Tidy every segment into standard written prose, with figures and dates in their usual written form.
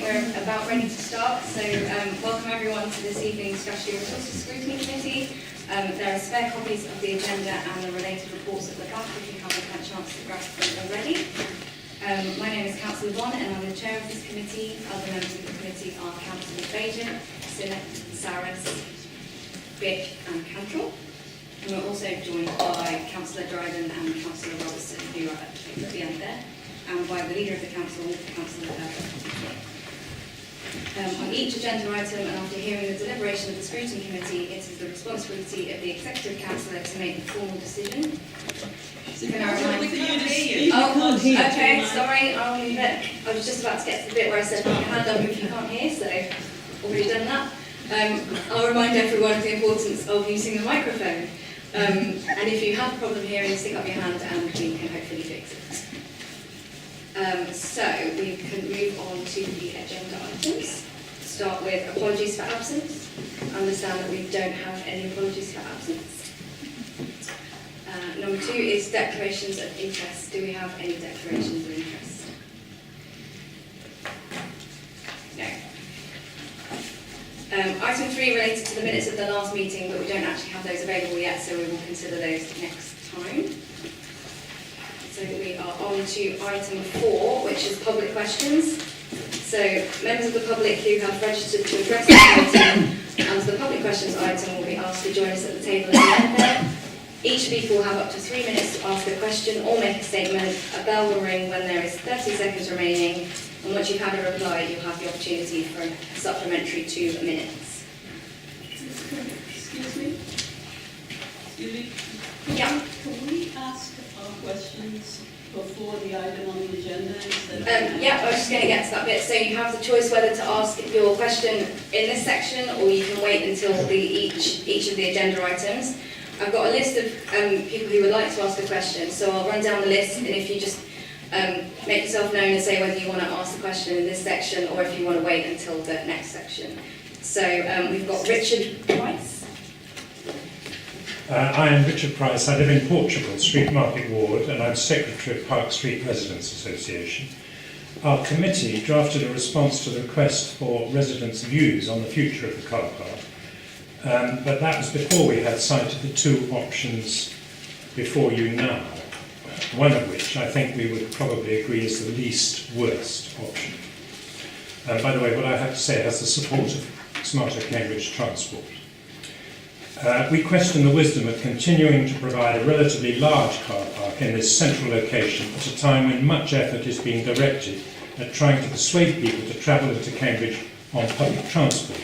we're about ready to start. So welcome everyone to this evening's Strategy and Resources Scrutiny Committee. There are spare copies of the agenda and the related reports at the back if you haven't had a chance to grasp them already. My name is Councillor Vaughan and I'm the chair of this committee. Other members of the committee are Councillor Bajan, Sinnott, Saris, Bick and Cantrell. And we're also joined by Councillor Dryden and Councillor Robertson, who are at the end there, and by the leader of the council, Councillor Herbert. On each agenda item, and after hearing the deliberation of the scrutiny committee, it is the responsibility of the executive councillor to make the formal decision. Can I remind you? Oh, okay, sorry, I'll leave it. I was just about to get to the bit where I said put your hand up if you can't hear, so already done that. I'll remind everyone of the importance of using the microphone. And if you have a problem hearing, stick up your hand and we can hopefully fix it. So we can move on to the agenda items. Start with apologies for absence. Understand that we don't have any apologies for absence. Number 2 is declarations of interest. Do we have any declarations of interest? No. Item 3 related to the minutes of the last meeting, but we don't actually have those available yet, so we will consider those next time. So we are on to item 4, which is public questions. So members of the public who have registered to address the committee under the public questions item will be asked to join us at the table at the end there. Each speaker will have up to 3 minutes to ask a question or make a statement. A bell will ring when there is 30 seconds remaining, and once you've had a reply, you'll have the opportunity for a supplementary 2 minutes. Excuse me? Yeah. Can we ask our questions before the item on the agenda instead of... Yeah, I was just going to get to that bit. So you have the choice whether to ask your question in this section, or you can wait until each of the agenda items. I've got a list of people who would like to ask a question, so I'll run down the list, and if you just make yourself known and say whether you want to ask the question in this section or if you want to wait until the next section. So we've got Richard Price. I am Richard Price. I live in Portugal, Street Market Ward, and I'm Secretary of Park Street Residents Association. Our committee drafted a response to the request for residents' views on the future of the car park, but that was before we had sight of the 2 options before you now, one of which I think we would probably agree is the least worst option. By the way, what I have to say has the support of Smarter Cambridge Transport. We question the wisdom of continuing to provide a relatively large car park in this central location at a time when much effort is being directed at trying to persuade people to travel into Cambridge on public transport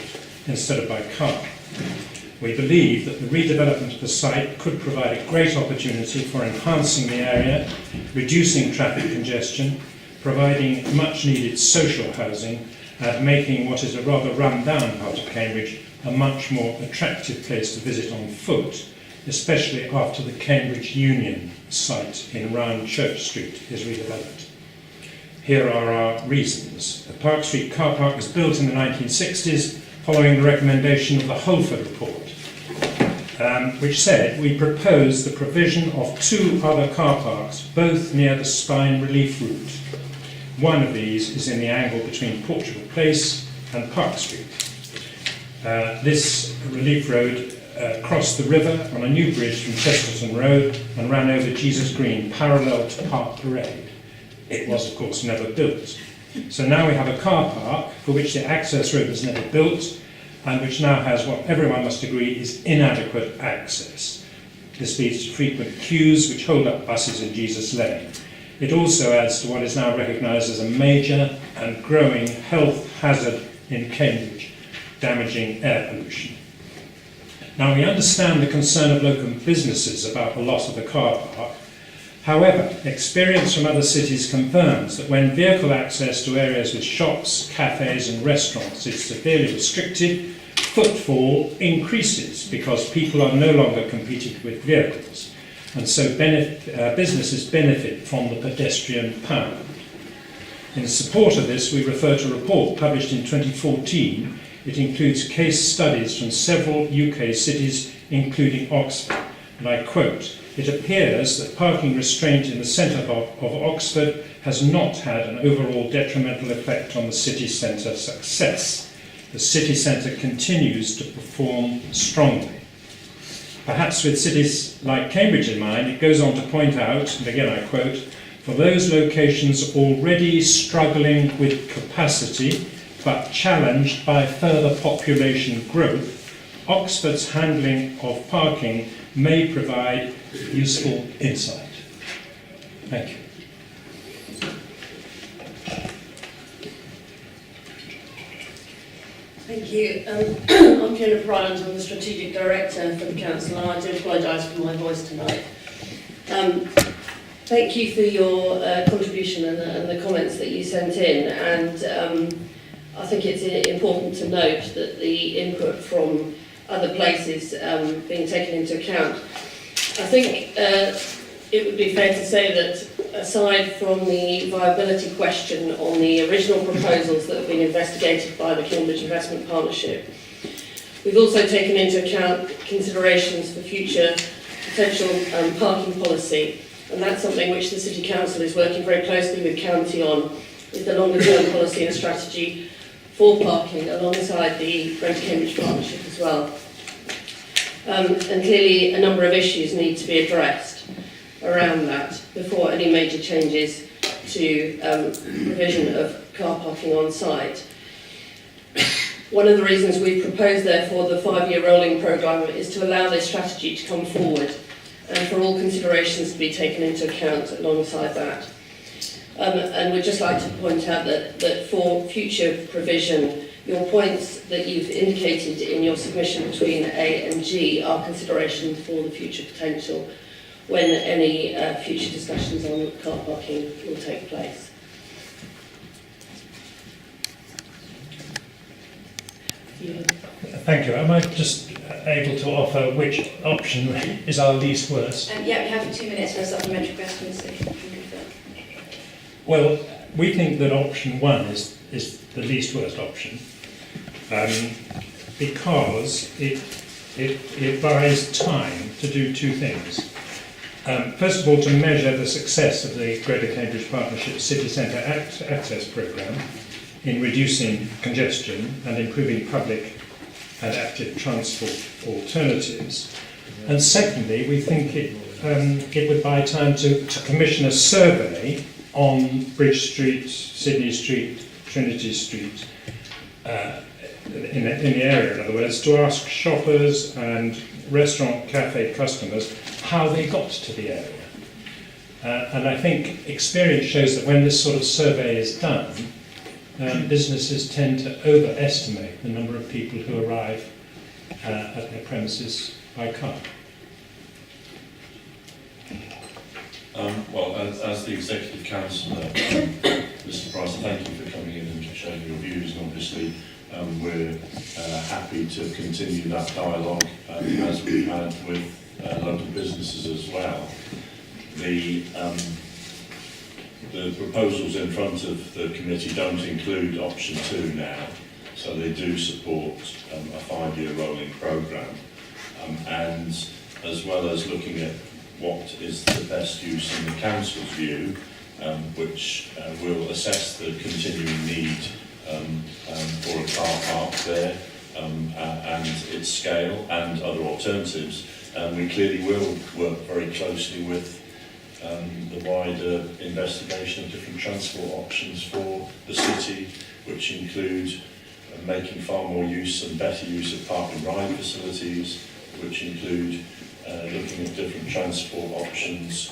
instead of by car. We believe that the redevelopment of the site could provide a great opportunity for enhancing the area, reducing traffic congestion, providing much needed social housing, and making what is a rather run-down part of Cambridge a much more attractive place to visit on foot, especially after the Cambridge Union site in Round Church Street is redeveloped. Here are our reasons. The Park Street car park was built in the 1960s following the recommendation of the Holford report, which said we propose the provision of 2 other car parks, both near the Spine Relief Route. One of these is in the angle between Portugal Place and Park Street. This relief road crossed the river on a new bridge from Chesterton Road and ran over Jesus Green parallel to Park Parade. It was, of course, never built. So now we have a car park for which the access road was never built and which now has what everyone must agree is inadequate access. This leads to frequent queues which hold up buses in Jesus Lane. It also adds to what is now recognised as a major and growing health hazard in Cambridge, damaging air pollution. Now, we understand the concern of local businesses about the loss of the car park. However, experience from other cities confirms that when vehicle access to areas with shops, cafes and restaurants is severely restricted, footfall increases because people are no longer competing with vehicles, and so businesses benefit from the pedestrian pound. In support of this, we refer to a report published in 2014. It includes case studies from several UK cities, including Oxford, and I quote, it appears that parking restraint in the centre of Oxford has not had an overall detrimental effect on the city centre success. The city centre continues to perform strongly. Perhaps with cities like Cambridge in mind, it goes on to point out, and again I quote, for those locations already struggling with capacity but challenged by further population growth, Oxford's handling of parking may provide useful insight. Thank you. Thank you. I'm Fiona Bryant, I'm the Strategic Director for the Council, and I do apologise for my voice tonight. Thank you for your contribution and the comments that you sent in, and I think it's important to note that the input from other places being taken into account. I think it would be fair to say that aside from the viability question on the original proposals that have been investigated by the Cambridge Investment Partnership, we've also taken into account considerations for future potential parking policy, and that's something which the City Council is working very closely with County on, is the longer term policy and strategy for parking alongside the Greater Cambridge Partnership as well. And clearly a number of issues need to be addressed around that before any major changes to provision of car parking on site. One of the reasons we proposed therefore the 5-year rolling programme is to allow this strategy to come forward and for all considerations to be taken into account alongside that. And we'd just like to point out that for future provision, your points that you've indicated in your submission between A and G are consideration for the future potential when any future discussions on car parking will take place. Thank you. Am I just able to offer which option is our least worst? Yeah, we have 2 minutes for a supplementary question, so if you can confirm. Well, we think that option 1 is the least worst option because it buys time to do 2 things. First of all, to measure the success of the Greater Cambridge Partnership City Centre Access Programme in reducing congestion and improving public and active transport alternatives. And secondly, we think it would buy time to commission a survey on Bridge Street, Sydney Street, Trinity Street, in the area, in other words, to ask shoppers and restaurant cafe customers how they got to the area. And I think experience shows that when this sort of survey is done, businesses tend to overestimate the number of people who arrive at their premises by car. Well, as the Executive Councillor, Mr Price, thank you for coming in and sharing your views, and obviously we're happy to continue that dialogue as we've had with local businesses as well. The proposals in front of the committee don't include option 2 now, so they do support a 5-year rolling programme, and as well as looking at what is the best use in the council's view, which will assess the continuing need for a car park there and its scale and other alternatives. We clearly will work very closely with the wider investigation of different transport options for the city, which include making far more use and better use of park and ride facilities, which include looking at different transport options,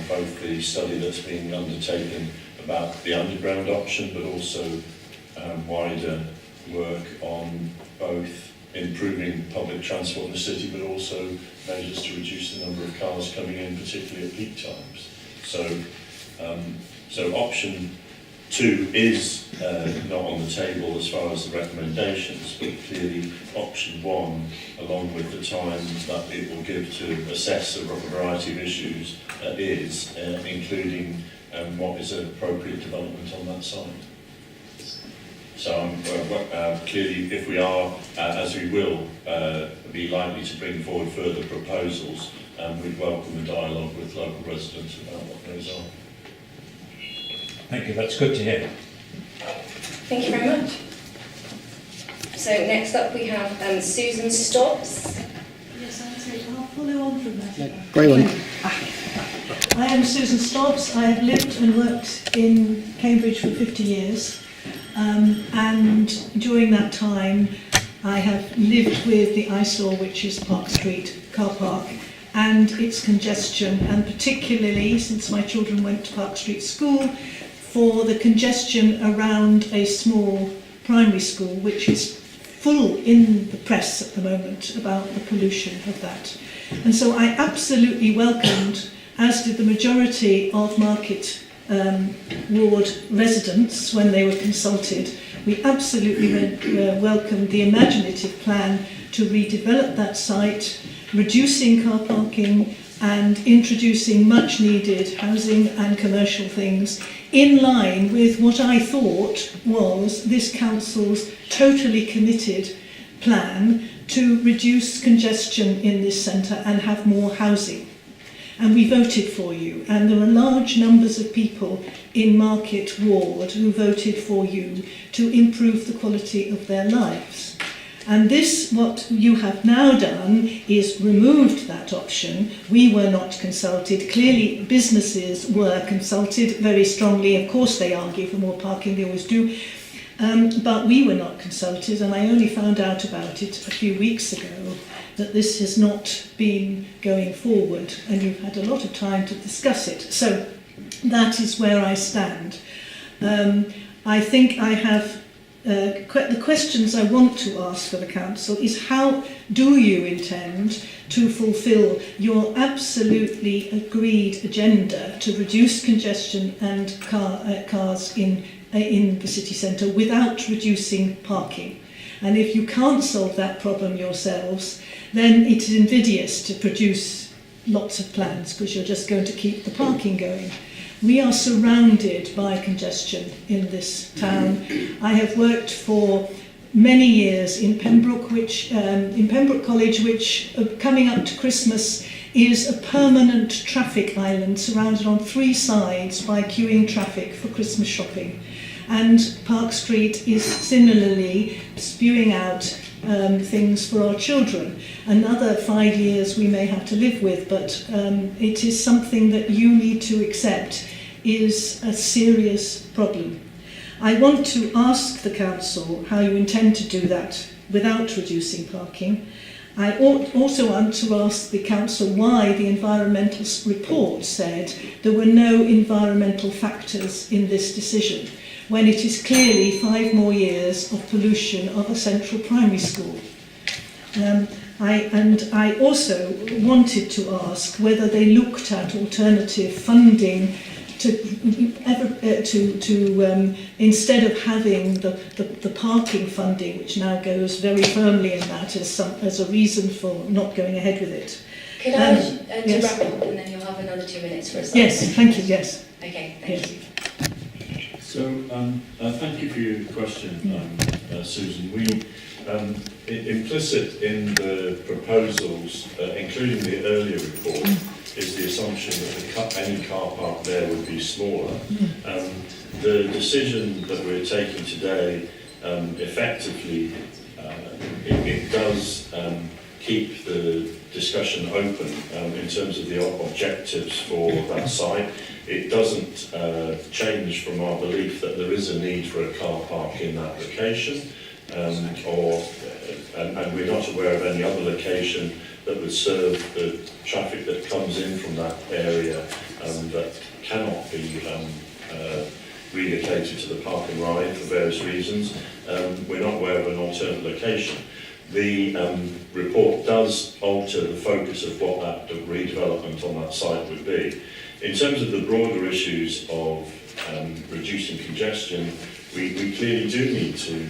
both the study that's being undertaken about the underground option, but also wider work on both improving public transport in the city, but also measures to reduce the number of cars coming in, particularly at peak times. So option 2 is not on the table as far as the recommendations, but clearly option 1, along with the time that it will give to assess a variety of issues, including what is an appropriate development on that site. So clearly, if we are, as we will, be likely to bring forward further proposals, we'd welcome a dialogue with local residents about what goes on. Thank you, that's good to hear. Thank you very much. So next up we have Susan Stobbs. Yes, I'll follow on from that. Great one. I am Susan Stobbs. I have lived and worked in Cambridge for 50 years. And during that time, I have lived with the eyesore, which is Park Street car park, and its congestion, and particularly since my children went to Park Street School, for the congestion around a small primary school, which is full in the press at the moment about the pollution of that. And so I absolutely welcomed, as did the majority of Market Ward residents when they were consulted, we absolutely welcomed the imaginative plan to redevelop that site, reducing car parking and introducing much needed housing and commercial things in line with what I thought was this council's totally committed plan to reduce congestion in this centre and have more housing. And we voted for you, and there are large numbers of people in Market Ward who voted for you to improve the quality of their lives. And this, what you have now done, is removed that option. We were not consulted. Clearly, businesses were consulted very strongly. Of course, they argue for more parking, they always do. But we were not consulted, and I only found out about it a few weeks ago, that this has not been going forward, and you've had a lot of time to discuss it. So that is where I stand. I think I have the questions I want to ask for the council is, how do you intend to fulfil your absolutely agreed agenda to reduce congestion and cars in the city centre without reducing parking? And if you can't solve that problem yourselves, then it is invidious to produce lots of plans, because you're just going to keep the parking going. We are surrounded by congestion in this town. I have worked for many years in Pembroke, College, which coming up to Christmas is a permanent traffic island surrounded on 3 sides by queuing traffic for Christmas shopping. And Park Street is similarly spewing out things for our children. Another 5 years we may have to live with, but it is something that you need to accept is a serious problem. I want to ask the council how you intend to do that without reducing parking. I also want to ask the council why the environmental report said there were no environmental factors in this decision, when it is clearly 5 more years of pollution of a central primary school. I also wanted to ask whether they looked at alternative funding to instead of having the parking funding, which now goes very firmly in that as a reason for not going ahead with it. Could I yes. wrap up, and then you'll have another 2 minutes for us? Yes, thank you, yes. Okay, thank you. So, thank you for your question, Susan. Implicit in the proposals, including the earlier report, is the assumption that any car park there would be smaller. The decision that we're taking today, effectively, it does keep the discussion open in terms of the objectives for that site. It doesn't change from our belief that there is a need for a car park in that location, and we're not aware of any other location that would serve the traffic that comes in from that area that cannot be relocated to the park and ride for various reasons. We're not aware of an alternate location. The report does alter the focus of what that redevelopment on that site would be. In terms of the broader issues of reducing congestion, we clearly do need to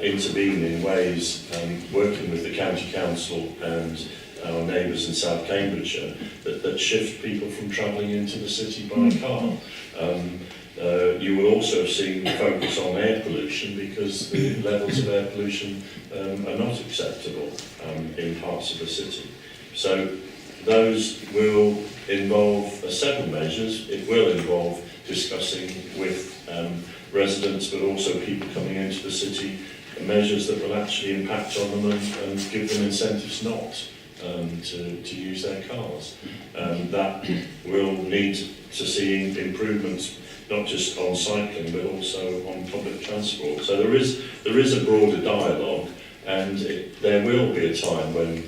intervene in ways, working with the County Council and our neighbours in South Cambridgeshire, that shift people from travelling into the city by car. you will also have seen the focus on air pollution, because the levels of air pollution are not acceptable in parts of the city. So those will involve several measures. It will involve discussing with residents, but also people coming into the city, measures that will actually impact on them and give them incentives not to use their cars. That will need to see improvements, not just on cycling, but also on public transport. So there is a broader dialogue, and there will be a time when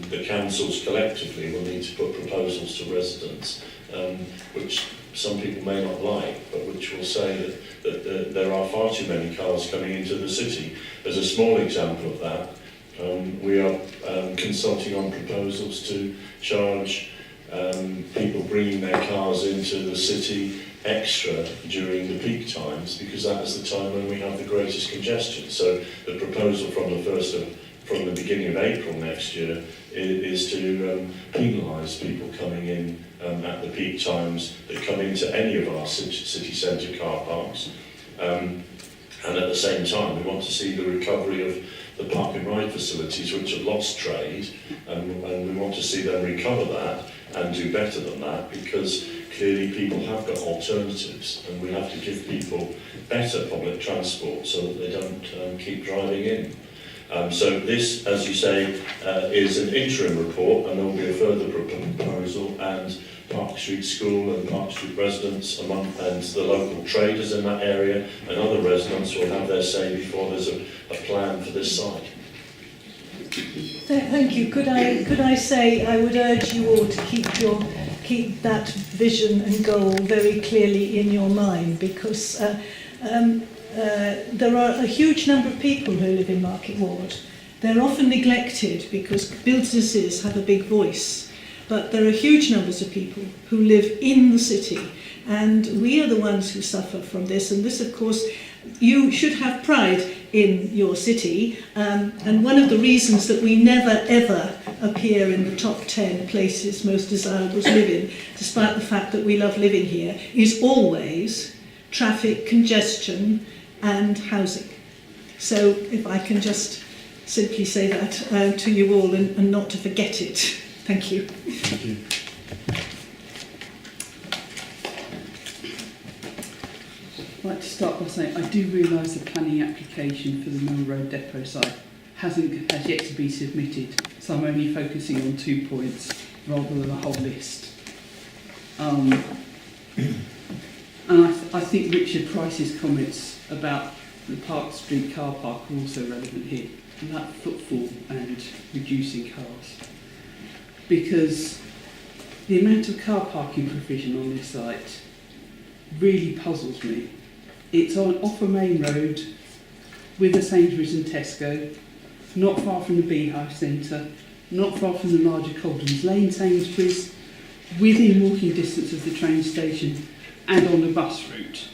the councils collectively will need to put proposals to residents, which some people may not like, but which will say that there are far too many cars coming into the city. As a small example of that, we are consulting on proposals to charge people bringing their cars into the city extra during the peak times, because that is the time when we have the greatest congestion. So the proposal from the beginning of April next year is to penalise people coming in at the peak times that come into any of our city centre car parks. And at the same time, we want to see the recovery of the park and ride facilities, which have lost trade, and we want to see them recover that and do better than that, because clearly people have got alternatives, and we have to give people better public transport so that they don't keep driving in. So this, as you say, is an interim report, and there will be a further proposal, and Park Street School and Park Street residents and the local traders in that area and other residents will have their say before there's a plan for this site. Thank you. Could I say I would urge you all to keep that vision and goal very clearly in your mind, because there are a huge number of people who live in Market Ward. They're often neglected because businesses have a big voice, but there are huge numbers of people who live in the city, and we are the ones who suffer from this. And this, of course, you should have pride in your city, and one of the reasons that we never ever appear in the top 10 places most desirable to live in, despite the fact that we love living here, is always traffic, congestion and housing. So if I can just simply say that to you all and not to forget it. Thank you. Thank you. I'd like to start by saying I do realise the planning application for the Mill Road depot site has yet to be submitted, so I'm only focusing on 2 points rather than a whole list. And I think Richard Price's comments about the Park Street car park are also relevant here, and that footfall and reducing cars. Because the amount of car parking provision on this site really puzzles me. It's off a main road with a Sainsbury's and Tesco, not far from the Beehive Centre, not far from the larger Coldham's Lane Sainsbury's, within walking distance of the train station and on the bus route.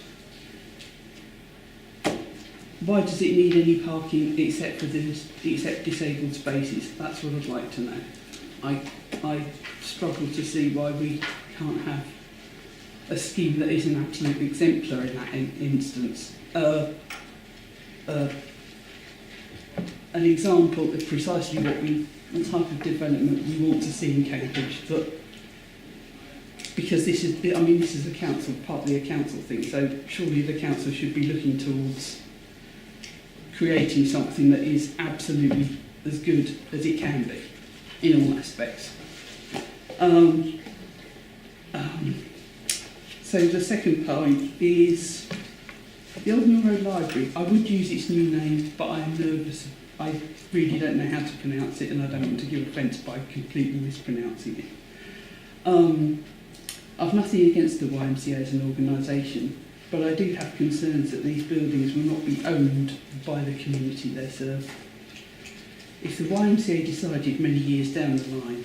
Why does it need any parking except disabled spaces? That's what I'd like to know. I struggle to see why we can't have a scheme that is an absolute exemplar in that instance. An example of precisely the type of development we want to see in Cambridge, but because this is a council, partly a council thing, so surely the council should be looking towards creating something that is absolutely as good as it can be in all aspects. So the second point is the Old Mill Road Library. I would use its new name, but I am nervous. I really don't know how to pronounce it, and I don't want to give offence by completely mispronouncing it. I've nothing against the YMCA as an organisation, but I do have concerns that these buildings will not be owned by the community they serve. If the YMCA decided many years down the line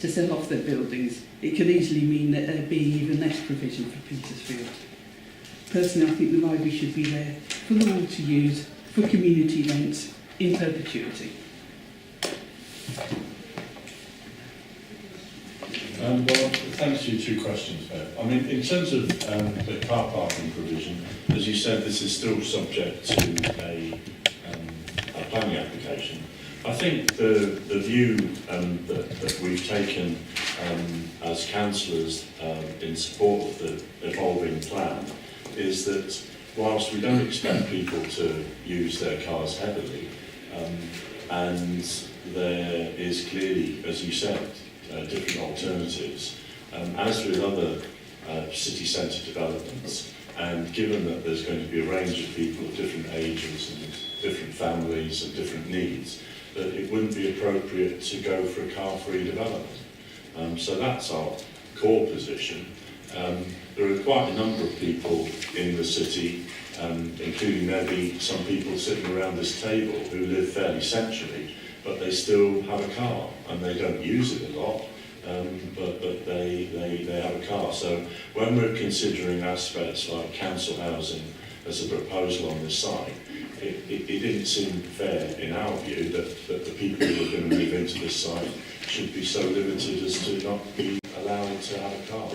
to sell off their buildings, it could easily mean that there'd be even less provision for Petersfield. Personally, I think the library should be there for them all to use for community events in perpetuity. Well, thanks for your two questions, Bev. I mean, in terms of the car parking provision, as you said, this is still subject to a planning application. I think the view that we've taken as councillors in support of the evolving plan is that whilst we don't expect people to use their cars heavily, and there is clearly, as you said, different alternatives, as with other city centre developments, and given that there's going to be a range of people of different ages and different families and different needs, that it wouldn't be appropriate to go for a car-free development. So that's our core position. There are quite a number of people in the city, including maybe some people sitting around this table, who live fairly centrally, but they still have a car, and they don't use it a lot, but they have a car. So when we're considering aspects like council housing as a proposal on this site, it didn't seem fair, in our view, that the people who are going to move into this site should be so limited as to not be allowed to have a car.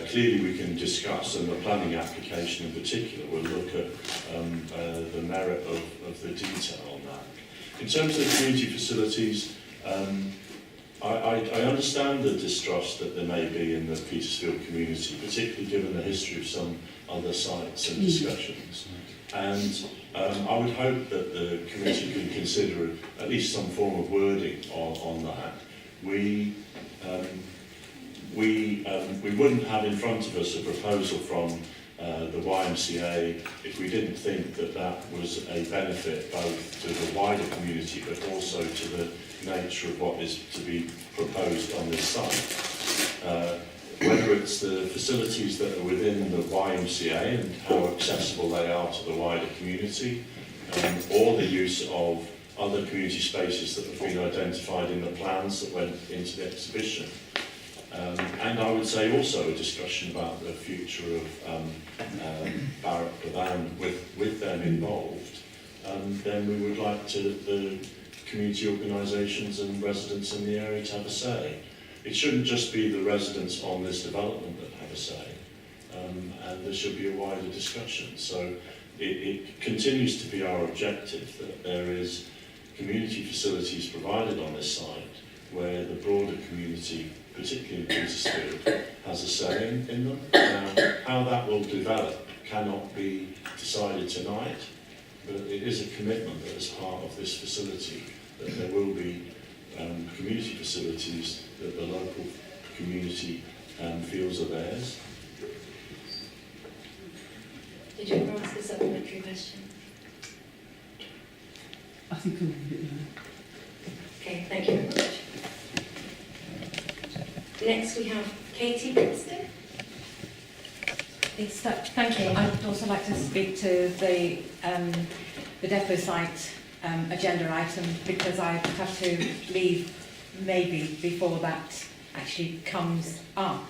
Clearly we can discuss, and the planning application in particular will look at the merit of the detail on that. In terms of community facilities, I understand the distrust that there may be in the Petersfield community, particularly given the history of some other sites and discussions. And I would hope that the committee can consider at least some form of wording on that. We wouldn't have in front of us a proposal from the YMCA if we didn't think that that was a benefit both to the wider community but also to the nature of what is to be proposed on this site. Whether it's the facilities that are within the YMCA and how accessible they are to the wider community, or the use of other community spaces that have been identified in the plans that went into the exhibition. And I would say also a discussion about the future of Barratt Bavan with them involved, then we would like the community organisations and residents in the area to have a say. It shouldn't just be the residents on this development that have a say, and there should be a wider discussion. So it continues to be our objective that there is community facilities provided on this site where the broader community, particularly in Petersfield, has a say in them. Now, how that will develop cannot be decided tonight, but it is a commitment that as part of this facility that there will be community facilities that the local community feels are theirs. Did you want to ask a supplementary question? I think I'll leave it there. Okay, thank you very much. Next we have Katie Brixton. Yes, thank you. I'd also like to speak to the depot site agenda item because I have to leave maybe before that actually comes up.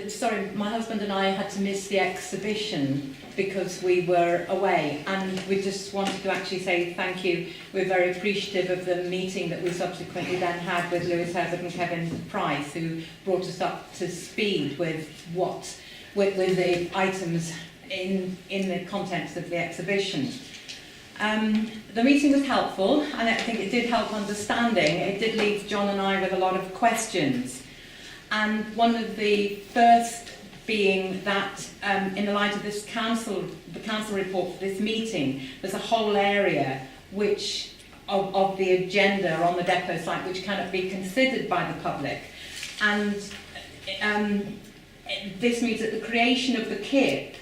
Sorry, my husband and I had to miss the exhibition because we were away, and we just wanted to actually say thank you. We're very appreciative of the meeting that we subsequently then had with Lewis Herbert and Kevin Price, who brought us up to speed with the items in the context of the exhibition. The meeting was helpful, and I think it did help understanding. It did leave John and I with a lot of questions. And one of the first being that in the light of the council report for this meeting, there's a whole area which of the agenda on the depot site which cannot be considered by the public. And this means that the creation of the KIP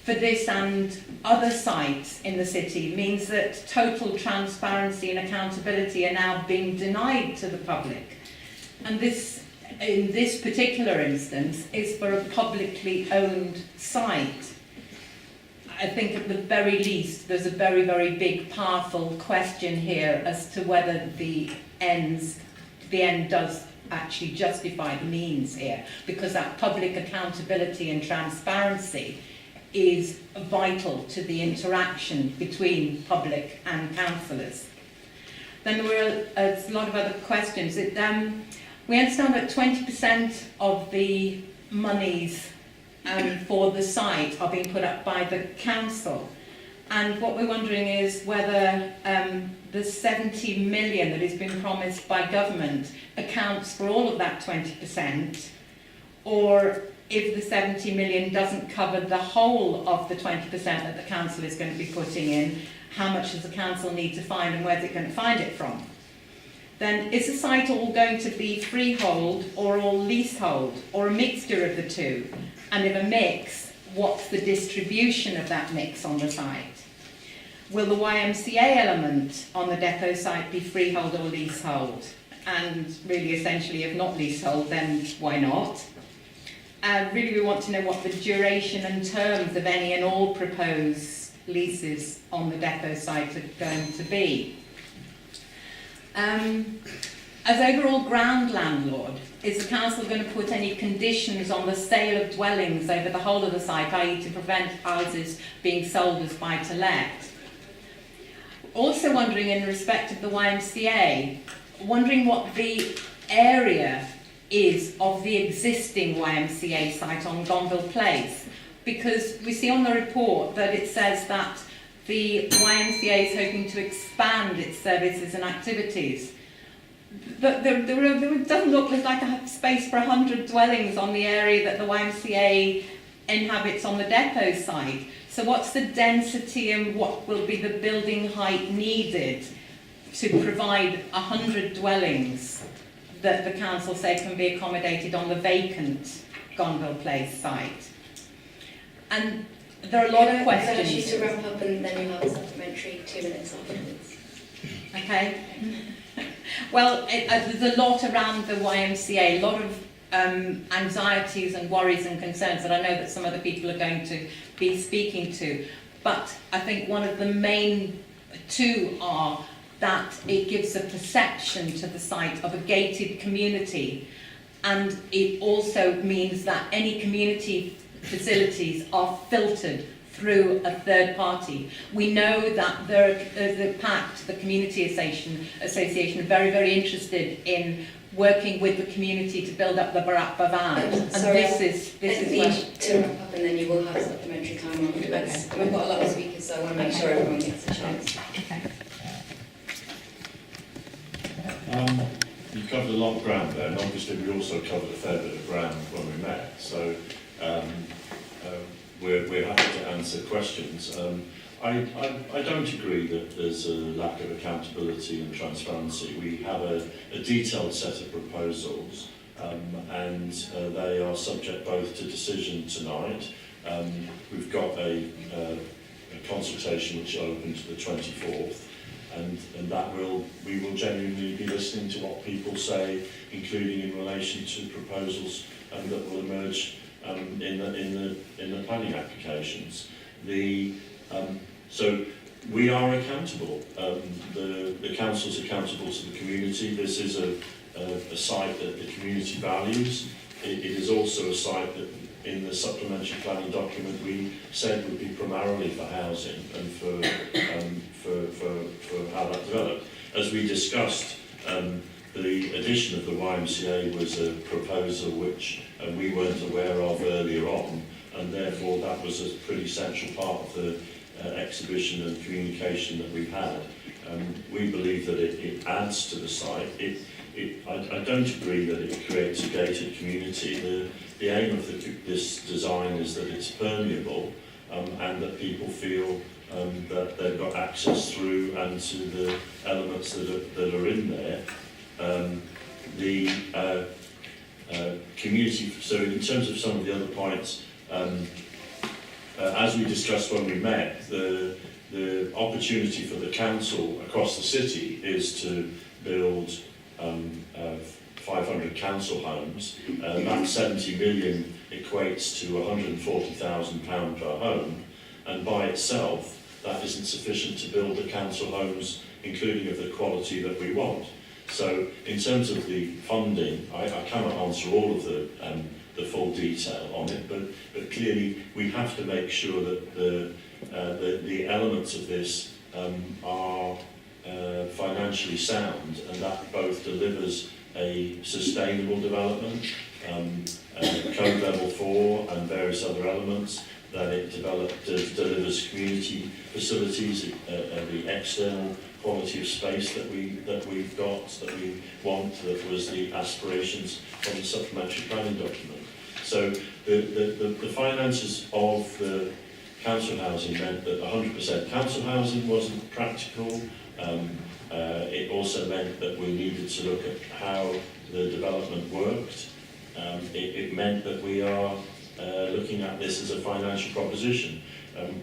for this and other sites in the city means that total transparency and accountability are now being denied to the public. And this, in this particular instance, is for a publicly owned site. I think at the very least there's a very, very big, powerful question here as to whether the end does actually justify the means here, because that public accountability and transparency is vital to the interaction between public and councillors. Then there were a lot of other questions. We understand that 20% of the monies for the site are being put up by the council. And what we're wondering is whether the 70 million that has been promised by government accounts for all of that 20%, or if the 70 million doesn't cover the whole of the 20% that the council is going to be putting in, how much does the council need to find and where's it going to find it from? Then is the site all going to be freehold or all leasehold, or a mixture of the two? And if a mix, what's the distribution of that mix on the site? Will the YMCA element on the depot site be freehold or leasehold? And really, essentially, if not leasehold, then why not? Really, we want to know what the duration and terms of any and all proposed leases on the depot site are going to be. As overall ground landlord, is the council going to put any conditions on the sale of dwellings over the whole of the site, i.e. to prevent houses being sold as buy-to-let? Also wondering, in respect of the YMCA, wondering what the area is of the existing YMCA site on Gonville Place, because we see on the report that it says that the YMCA is hoping to expand its services and activities. But there doesn't look like a space for 100 dwellings on the area that the YMCA inhabits on the depot site. So what's the density and what will be the building height needed to provide 100 dwellings that the council say can be accommodated on the vacant Gonville Place site? And there are a lot of questions. Can I ask you to wrap up and then you'll have a supplementary 2 minutes afterwards? Okay. Well, there's a lot around the YMCA, a lot of anxieties and worries and concerns that I know that some other people are going to be speaking to. But I think one of the main two are that it gives a perception to the site of a gated community, and it also means that any community facilities are filtered through a third party. We know that the PACT, the Community Association, are very, very interested in working with the community to build up the Barat Bavan. And sorry, this is need to wrap up and then you will have supplementary time afterwards. Okay. We've got a lot of speakers, so I want to make sure everyone gets a chance. Okay. You covered a lot of ground there, and obviously we also covered a fair bit of ground when we met. So we're happy to answer questions. I don't agree that there's a lack of accountability and transparency. We have a detailed set of proposals, and they are subject both to decision tonight. We've got a consultation which opens the 24th, and that we will genuinely be listening to what people say, including in relation to proposals that will emerge in the planning applications. So we are accountable. The council's accountable to the community. This is a site that the community values. It is also a site that in the supplementary planning document we said would be primarily for housing and for how that developed. As we discussed, the addition of the YMCA was a proposal which we weren't aware of earlier on, and therefore that was a pretty central part of the exhibition and communication that we've had. We believe that it adds to the site. I don't agree that it creates a gated community. The aim of this design is that it's permeable and that people feel that they've got access through and to the elements that are in there. The community, so in terms of some of the other points, as we discussed when we met, the opportunity for the council across the city is to build 500 council homes. That 70 million equates to £140,000 per home, and by itself that isn't sufficient to build the council homes, including of the quality that we want. So in terms of the funding, I cannot answer all of the full detail on it, but clearly we have to make sure that the elements of this are financially sound, and that both delivers a sustainable development, code level 4 and various other elements, that it delivers community facilities, the external quality of space that we've got, that we want, that was the aspirations from the supplementary planning document. So the finances of the council housing meant that 100% council housing wasn't practical. It also meant that we needed to look at how the development worked. It meant that we are looking at this as a financial proposition.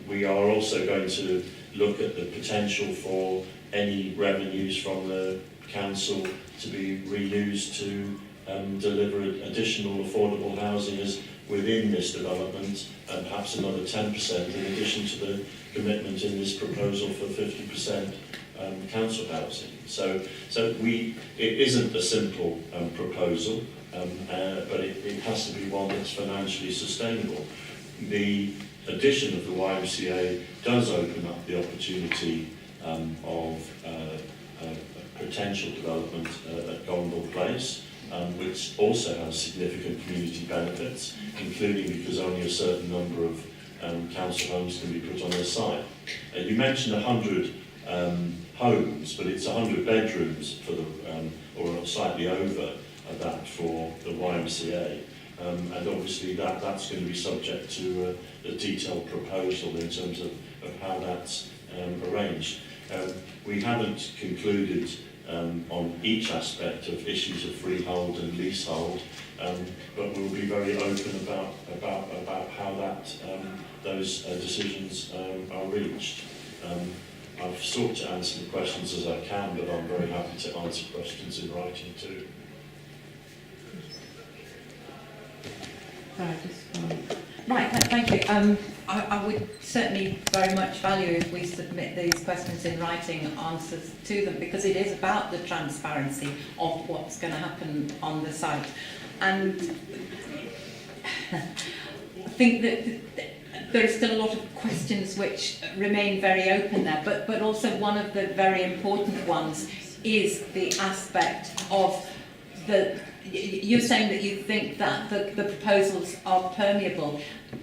We are also going to look at the potential for any revenues from the council to be reused to deliver additional affordable housing as within this development, and perhaps another 10% in addition to the commitment in this proposal for 50% council housing. So it isn't a simple proposal, but it has to be one that's financially sustainable. The addition of the YMCA does open up the opportunity of potential development at Gondel Place, which also has significant community benefits, including because only a certain number of council homes can be put on their site. You mentioned 100 homes, but it's 100 bedrooms for the, or slightly over that for the YMCA. And obviously that's going to be subject to a detailed proposal in terms of how that's arranged. We haven't concluded on each aspect of issues of freehold and leasehold, but we'll be very open about how that those decisions are reached. I've sought to answer the questions as I can, but I'm very happy to answer questions in writing too. Right, thank you. I would certainly very much value if we submit these questions in writing, answers to them, because it is about the transparency of what's going to happen on the site. And I think that there are still a lot of questions which remain very open there, but also one of the very important ones is the aspect of the... You're saying that you think that the proposals are permeable.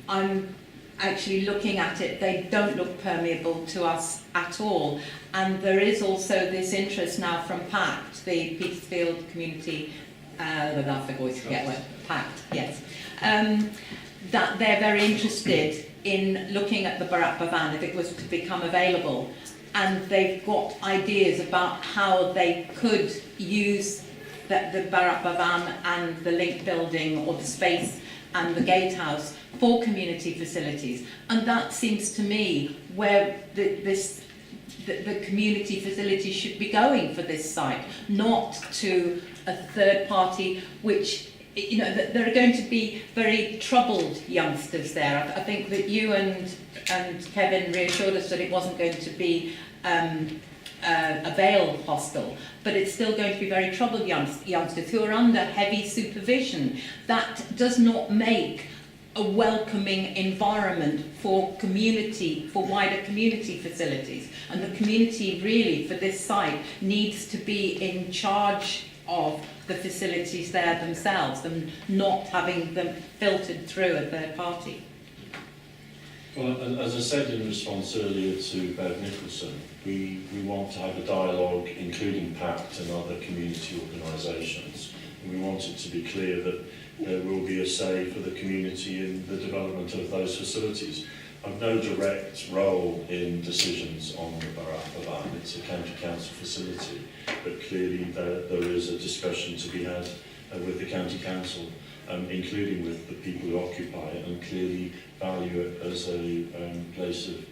I'm actually looking at it, they don't look permeable to us at all. And there is also this interest now from PACT, the Petersfield Community, that's the voice, forget what, PACT, yes, that they're very interested in looking at the Bharat Bhavan if it was to become available. And they've got ideas about how they could use the Bharat Bhavan and the Link building or the space and the gatehouse for community facilities. And that seems to me where the community facilities should be going for this site, not to a third party, which, you know, there are going to be very troubled youngsters there. I think that you and Kevin reassured us that it wasn't going to be a Vale hostel, but it's still going to be very troubled youngsters who are under heavy supervision. That does not make a welcoming environment for community, for wider community facilities. And the community really for this site needs to be in charge of the facilities there themselves and not having them filtered through a third party. Well, as I said in response earlier to Bev Nicholson, we want to have a dialogue including PACT and other community organisations. And we want it to be clear that there will be a say for the community in the development of those facilities. I've no direct role in decisions on the Bharat Bhavan. It's a county council facility, but clearly there is a discussion to be had with the county council, including with the people who occupy it, and clearly value it as a place of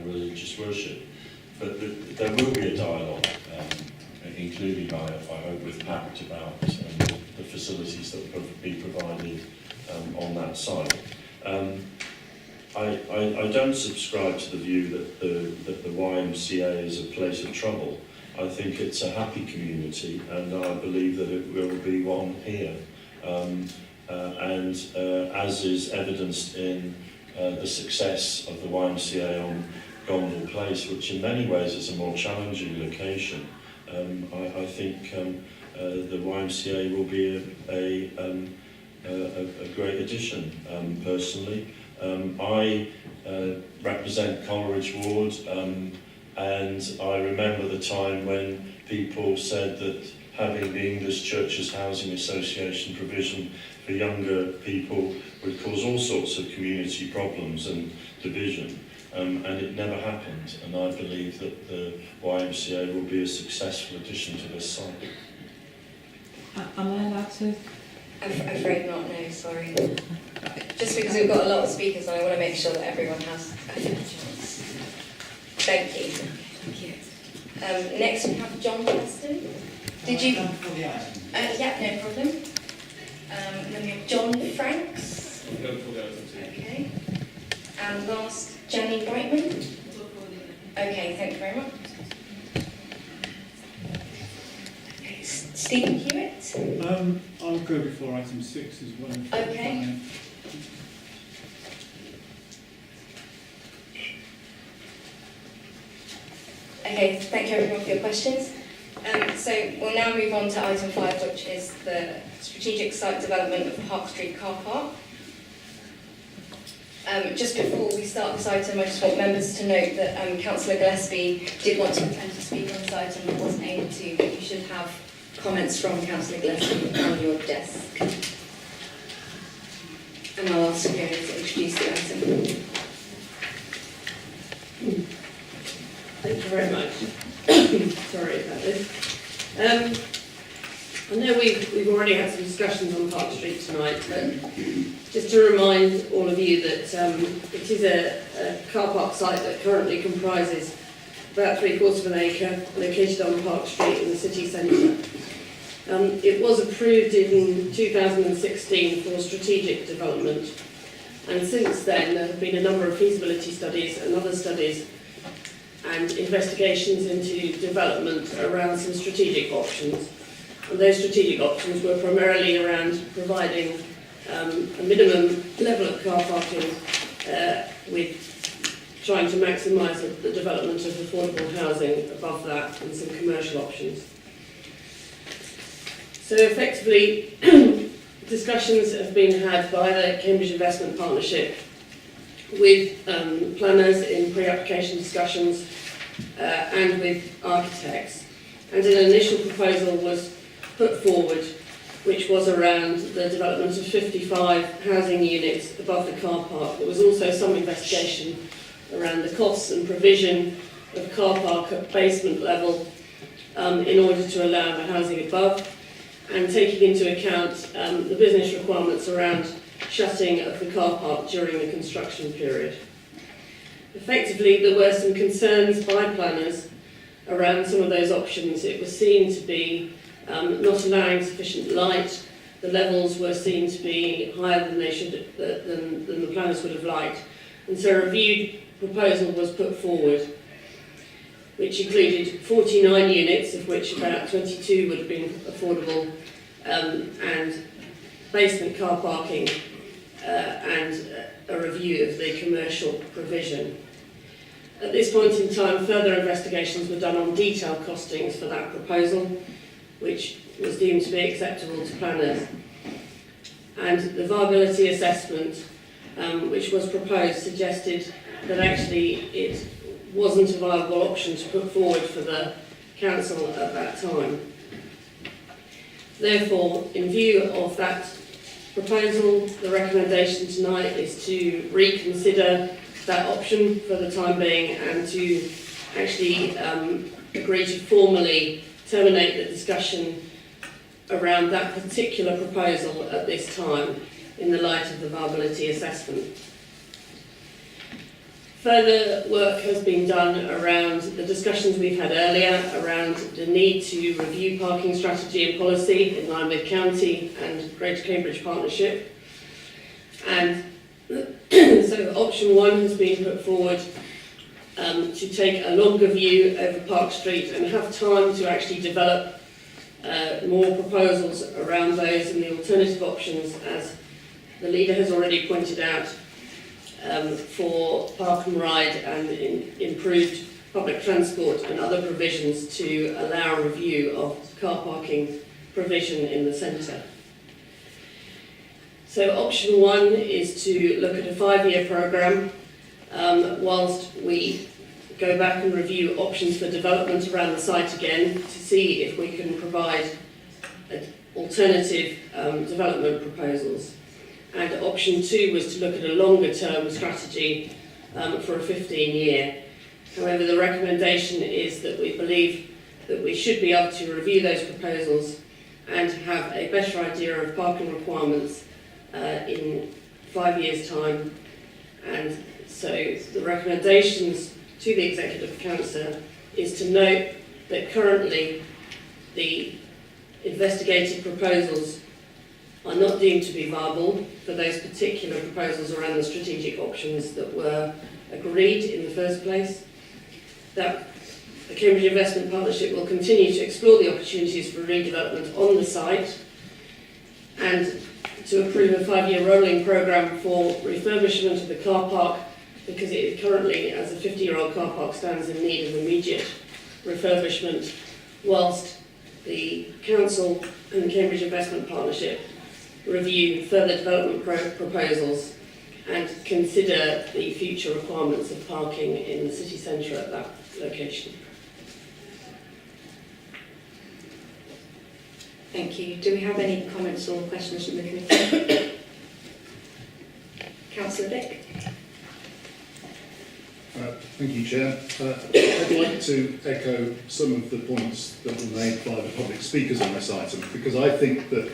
religious worship. But there will be a dialogue, including I hope with PACT about the facilities that will be provided on that site. I don't subscribe to the view that the YMCA is a place of trouble. I think it's a happy community, and I believe that it will be one here. As is evidenced in the success of the YMCA on Gondal Place, which in many ways is a more challenging location. I think the YMCA will be a great addition, personally. I represent Coleridge Ward, and I remember the time when people said that having the English Churches Housing Association provision for younger people would cause all sorts of community problems and division, and it never happened, and I believe that the YMCA will be a successful addition to this site. Am I allowed to? I'm afraid not, no, sorry. Just because we've got a lot of speakers and I want to make sure that everyone has a fair chance. Thank you. Thank you. Next we have John Preston. Did you? Yeah, no problem. Then we have John Franks. Okay. And last, Jenny Brightman. Okay, thank you very much. Okay, Stephen Hewitt. I'll go before item 6 as well. Okay. Okay, thank you everyone for your questions. So we'll now move on to item 5, which is the strategic site development of Park Street car park. Just before we start this item, I just want members to note that Councillor Gillespie did want to attend to speak on this item but wasn't able to, but you should have comments from Councillor Gillespie on your desk. And I'll ask Fiona to introduce the item. Thank you very much. Sorry about this. I know we've already had some discussions on Park Street tonight, but just to remind all of you that it is a car park site that currently comprises about 3/4 of an acre, located on Park Street in the city centre. It was approved in 2016 for strategic development, and since then there have been a number of feasibility studies and other studies and investigations into development around some strategic options. And those strategic options were primarily around providing a minimum level of car parking with trying to maximise the development of affordable housing above that and some commercial options. So effectively, discussions have been had by the Cambridge Investment Partnership with planners in pre-application discussions and with architects. And an initial proposal was put forward, which was around the development of 55 housing units above the car park. There was also some investigation around the costs and provision of car park at basement level in order to allow the housing above, and taking into account the business requirements around shutting of the car park during the construction period. Effectively, there were some concerns by planners around some of those options. It was seen to be not allowing sufficient light. The levels were seen to be higher than they should, than the planners would have liked. And so a reviewed proposal was put forward, which included 49 units, of which about 22 would have been affordable, and basement car parking, and a review of the commercial provision. At this point in time, further investigations were done on detailed costings for that proposal, which was deemed to be acceptable to planners. And the viability assessment, which was proposed, suggested that actually it wasn't a viable option to put forward for the council at that time. Therefore, in view of that proposal, the recommendation tonight is to reconsider that option for the time being and to actually agree to formally terminate the discussion around that particular proposal at this time in the light of the viability assessment. Further work has been done around the discussions we've had earlier around the need to review parking strategy and policy in line with County and Greater Cambridge Partnership. And so option 1 has been put forward to take a longer view over Park Street and have time to actually develop more proposals around those and the alternative options, as the leader has already pointed out. for park and ride and improved public transport and other provisions to allow review of car parking provision in the centre. So option 1 is to look at a 5-year programme whilst we go back and review options for development around the site again to see if we can provide alternative development proposals. And option 2 was to look at a longer term strategy for a 15-year. However, the recommendation is that we believe that we should be able to review those proposals and have a better idea of parking requirements in 5 years' time. And so the recommendations to the Executive Council is to note that currently the investigated proposals are not deemed to be viable for those particular proposals around the strategic options that were agreed in the first place. That the Cambridge Investment Partnership will continue to explore the opportunities for redevelopment on the site and to approve a 5-year rolling programme for refurbishment of the car park, because it currently, as a 50-year-old car park, stands in need of immediate refurbishment, whilst the Council and the Cambridge Investment Partnership review further development proposals and consider the future requirements of parking in the city centre at that location. Thank you. Do we have any comments or questions from the committee? Councillor Dick. Thank you, Chair. I'd like to echo some of the points that were made by the public speakers on this item, because I think that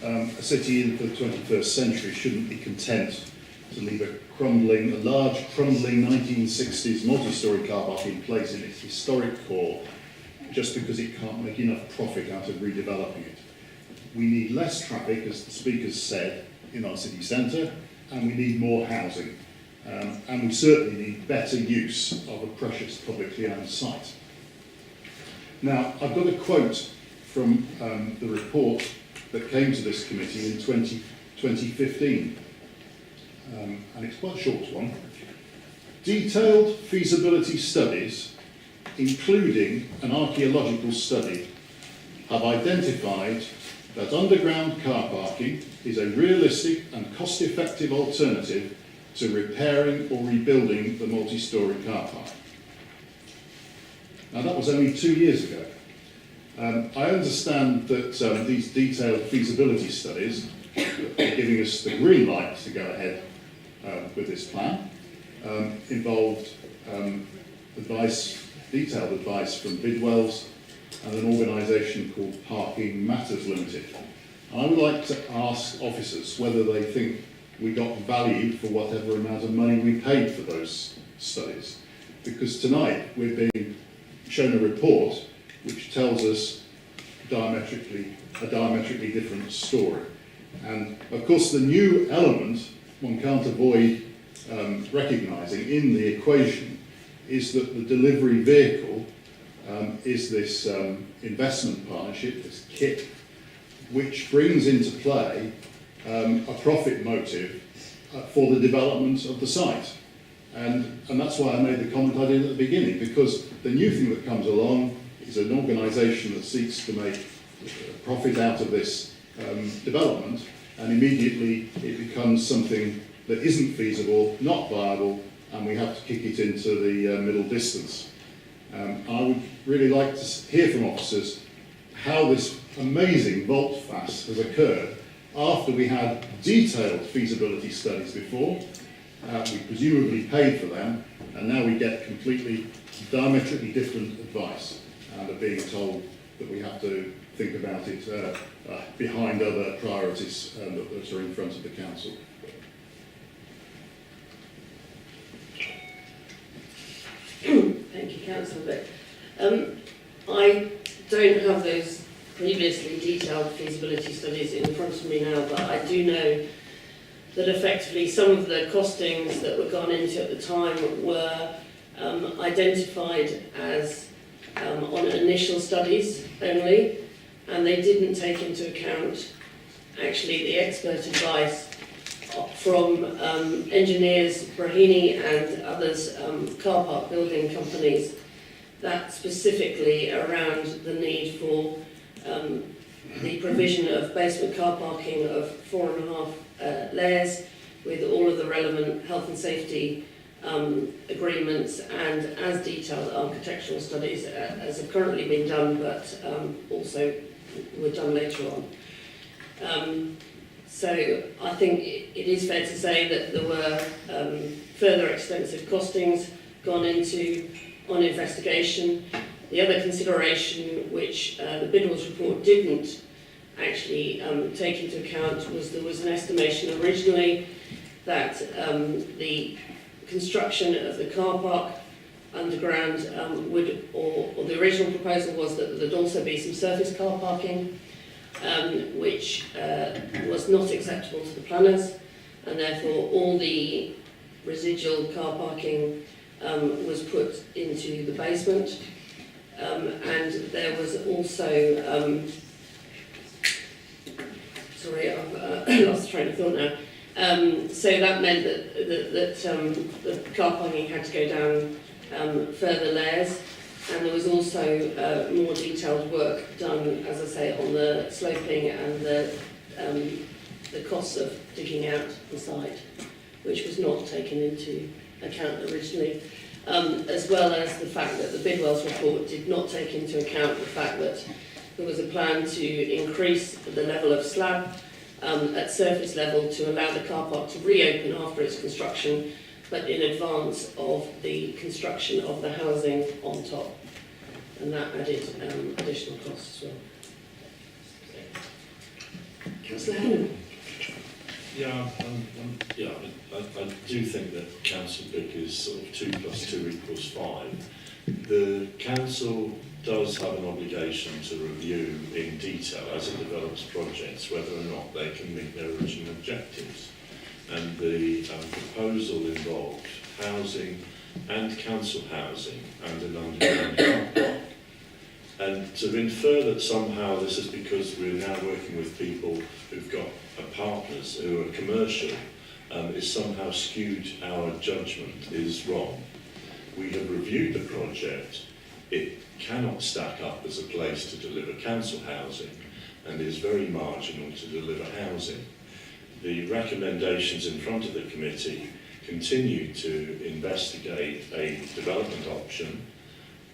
a city in the 21st century shouldn't be content to leave a large crumbling 1960s multi-storey car park in place in its historic core just because it can't make enough profit out of redeveloping it. We need less traffic, as the speakers said, in our city centre, and we need more housing. And we certainly need better use of a precious publicly owned site. Now, I've got a quote from the report that came to this committee in 2015, and it's quite a short one. Detailed feasibility studies, including an archaeological study, have identified that underground car parking is a realistic and cost-effective alternative to repairing or rebuilding the multi-storey car park. Now, that was only 2 years ago. I understand that these detailed feasibility studies are giving us the green light to go ahead with this plan, involved detailed advice from Bidwells and an organisation called Parking Matters Limited. And I would like to ask officers whether they think we got value for whatever amount of money we paid for those studies. Because tonight we're being shown a report which tells us a diametrically different story. And of course the new element one can't avoid recognising in the equation is that the delivery vehicle is this investment partnership, this KIP, which brings into play a profit motive for the development of the site. And that's why I made the comment I did at the beginning, because the new thing that comes along is an organisation that seeks to make profit out of this development, and immediately it becomes something that isn't feasible, not viable, and we have to kick it into the middle distance. I would really like to hear from officers how this amazing volte-face has occurred after we had detailed feasibility studies before. We presumably paid for them, and now we get completely diametrically different advice and are being told that we have to think about it behind other priorities that are in front of the council. Thank you, Councillor. I don't have those previously detailed feasibility studies in front of me now, but I do know that effectively some of the costings that were gone into at the time were identified as on initial studies only, and they didn't take into account actually the expert advice from engineers, Brahini and others, car park building companies, that specifically around the need for the provision of basement car parking of 4.5 layers with all of the relevant health and safety agreements and as detailed architectural studies as have currently been done, but also were done later on. So I think it is fair to say that there were further extensive costings gone into on investigation. The other consideration which the Bidwell's report didn't actually take into account was there was an estimation originally that the construction of the car park underground would, or the original proposal was that there'd also be some surface car parking, which was not acceptable to the planners, and therefore all the residual car parking was put into the basement. And there was also, sorry, I've lost train of thought now. So that meant that the car parking had to go down further layers, and there was also more detailed work done, as I say, on the sloping and the costs of digging out the site, which was not taken into account originally, as well as the fact that the Bidwell's report did not take into account the fact that there was a plan to increase the level of slab at surface level to allow the car park to reopen after its construction, but in advance of the construction of the housing on top. And that added additional costs as well. Councillor Hannon. I do think that Council Vic is sort of 2 + 2 = 5. The council does have an obligation to review in detail as it develops projects whether or not they can meet their original objectives. And the proposal involved housing and council housing and an underground car park. And to infer that somehow this is because we're now working with people who've got partners who are commercial is somehow skewed our judgment is wrong. We have reviewed the project. It cannot stack up as a place to deliver council housing and is very marginal to deliver housing. The recommendations in front of the committee continue to investigate a development option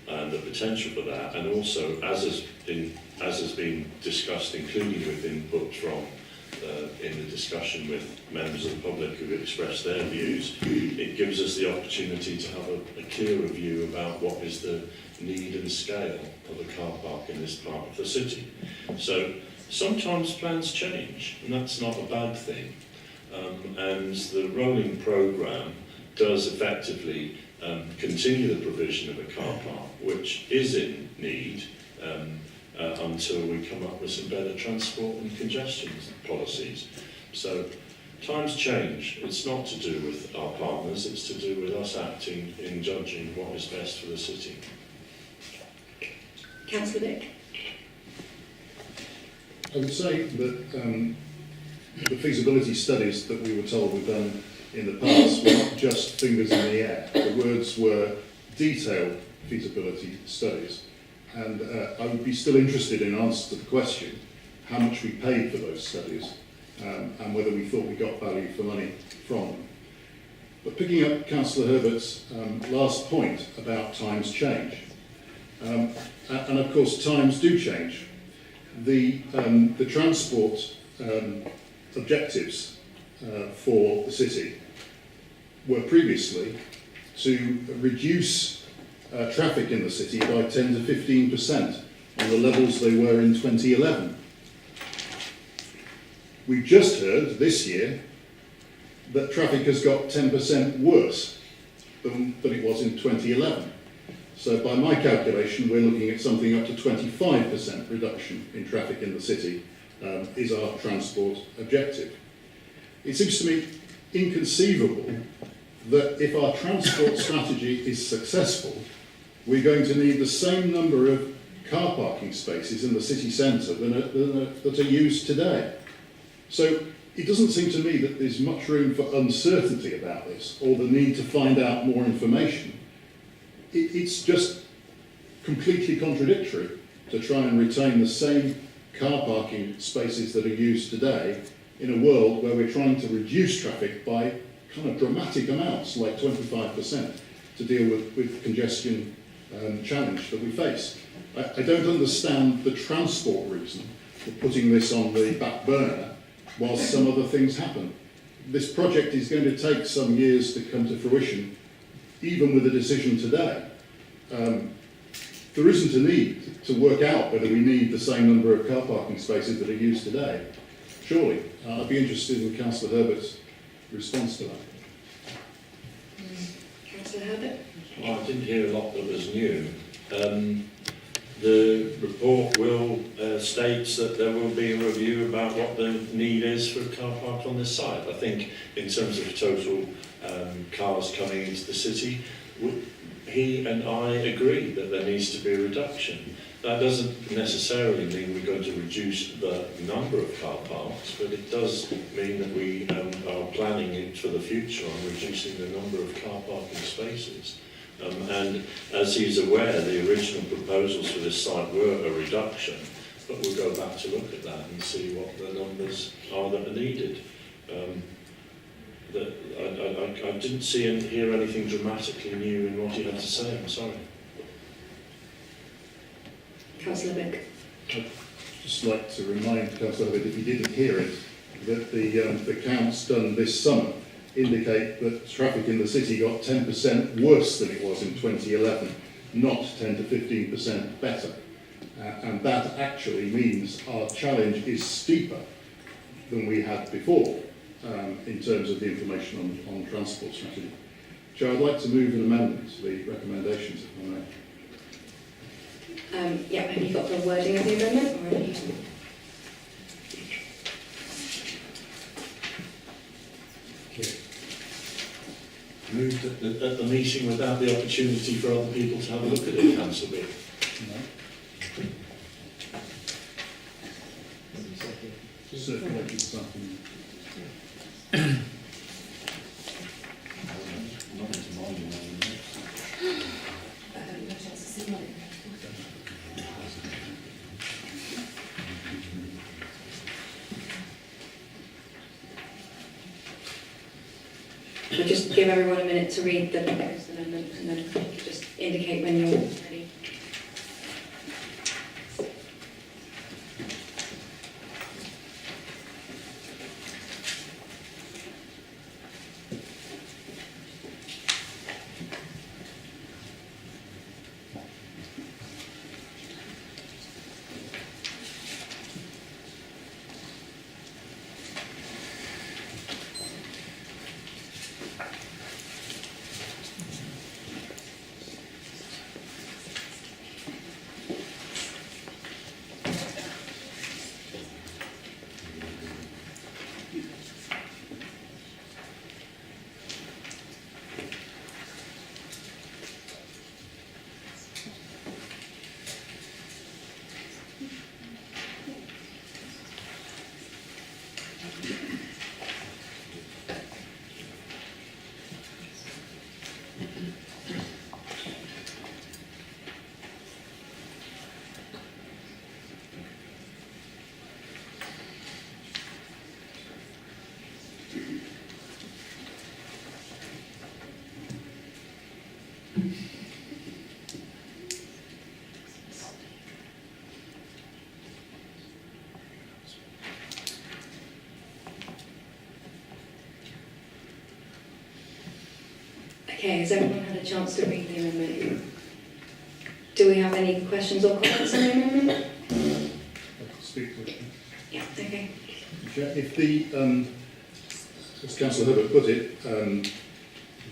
and the potential for that, and also as has been discussed, including with input from in the discussion with members of the public who have expressed their views, it gives us the opportunity to have a clearer view about what is the need and scale of a car park in this part of the city. So sometimes plans change, and that's not a bad thing. And the rolling programme does effectively continue the provision of a car park, which is in need until we come up with some better transport and congestion policies. So times change. It's not to do with our partners, it's to do with us acting in judging what is best for the city. Councillor Vic. I would say that the feasibility studies that we were told were done in the past were not just fingers in the air. The words were detailed feasibility studies. And I would be still interested in answer to the question how much we paid for those studies and whether we thought we got value for money from them. But picking up Councillor Herbert's last point about times change, and of course times do change. The transport objectives for the city were previously to reduce traffic in the city by 10 to 15% on the levels they were in 2011. We've just heard this year that traffic has got 10% worse than it was in 2011. So by my calculation, we're looking at something up to 25% reduction in traffic in the city is our transport objective. It seems to me inconceivable that if our transport strategy is successful, we're going to need the same number of car parking spaces in the city centre that are used today. So it doesn't seem to me that there's much room for uncertainty about this or the need to find out more information. It's just completely contradictory to try and retain the same car parking spaces that are used today in a world where we're trying to reduce traffic by kind of dramatic amounts, like 25%, to deal with congestion challenge that we face. I don't understand the transport reason for putting this on the back burner whilst some other things happen. This project is going to take some years to come to fruition, even with a decision today. There isn't a need to work out whether we need the same number of car parking spaces that are used today. Surely. I'd be interested in Councillor Herbert's response to that. Councillor Herbert? Well, I didn't hear a lot that was new. The report will states that there will be a review about what the need is for a car park on this site. I think in terms of total cars coming into the city, he and I agree that there needs to be a reduction. That doesn't necessarily mean we're going to reduce the number of car parks, but it does mean that we are planning it for the future on reducing the number of car parking spaces. And as he's aware, the original proposals for this site were a reduction, but we'll go back to look at that and see what the numbers are that are needed. I didn't see and hear anything dramatically new in what he had to say, I'm sorry. Councillor Beck? I'd just like to remind Councillor Herber, if you didn't hear it, that the counts done this summer indicate that traffic in the city got 10% worse than it was in 2011, not 10 to 15% better. And that actually means our challenge is steeper than we had before in terms of the information on transport strategy. Chair, I'd like to move an amendment to the recommendations, if I may. Yeah, have you got the wording of the amendment? Or have you... Moved at the meeting without the opportunity for other people to have a look at it, Councillor B. No. Circulated this afternoon. We'll just give everyone a minute to read the proposed amendment and then just indicate when you're ready. Okay, has everyone had a chance to read the amendment? Do we have any questions or comments on the amendment? I can speak to it. Yeah, okay. If the, as Councillor Herbert put it,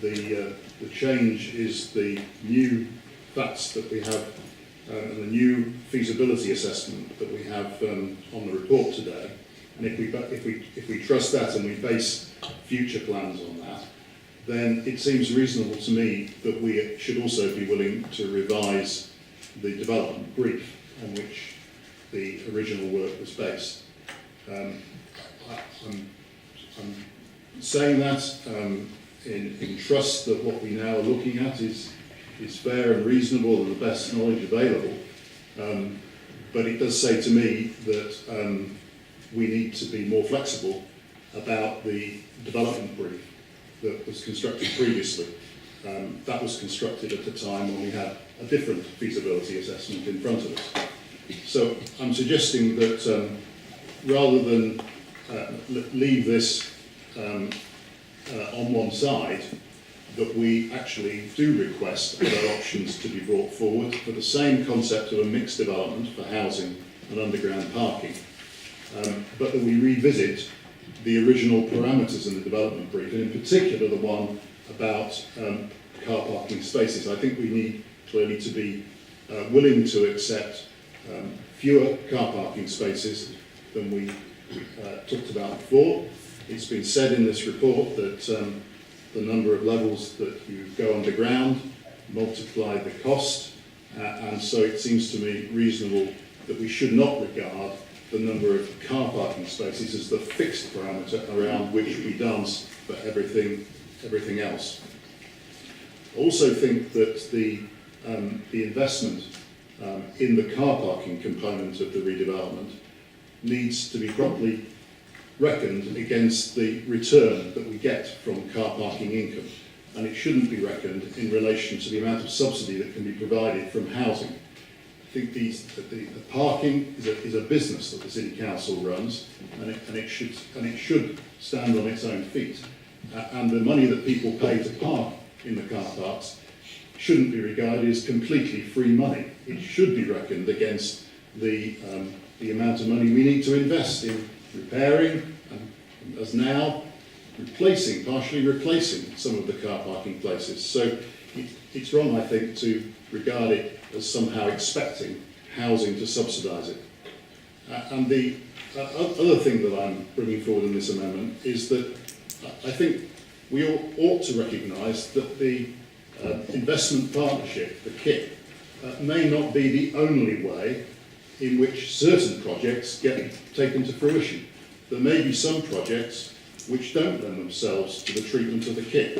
the change is the new facts that we have and the new feasibility assessment that we have on the report today, and if we trust that and we base future plans on that, then it seems reasonable to me that we should also be willing to revise the development brief on which the original work was based. I'm I'm saying that in trust that what we now are looking at is fair and reasonable and the best knowledge available. But it does say to me that we need to be more flexible about the development brief that was constructed previously. That was constructed at a time when we had a different feasibility assessment in front of us. So I'm suggesting that rather than leave this on one side, that we actually do request other options to be brought forward for the same concept of a mixed development for housing and underground parking, but that we revisit the original parameters in the development brief, and in particular the one about car parking spaces. I think we need clearly to be willing to accept fewer car parking spaces than we talked about before. It's been said in this report that the number of levels that you go underground multiply the cost, and so it seems to me reasonable that we should not regard the number of car parking spaces as the fixed parameter around which we dance for everything else. I also think that the investment in the car parking component of the redevelopment needs to be properly reckoned against the return that we get from car parking income, and it shouldn't be reckoned in relation to the amount of subsidy that can be provided from housing. I think the parking is a business that the City Council runs, and it should stand on its own feet. And the money that people pay to park in the car parks shouldn't be regarded as completely free money. It should be reckoned against the amount of money we need to invest in repairing and, as now, partially replacing some of the car parking places. So it's wrong, I think, to regard it as somehow expecting housing to subsidise it. And the other thing that I'm bringing forward in this amendment is that I think we ought to recognise that the investment partnership, the KIP, may not be the only way in which certain projects get taken to fruition. There may be some projects which don't lend themselves to the treatment of the KIP,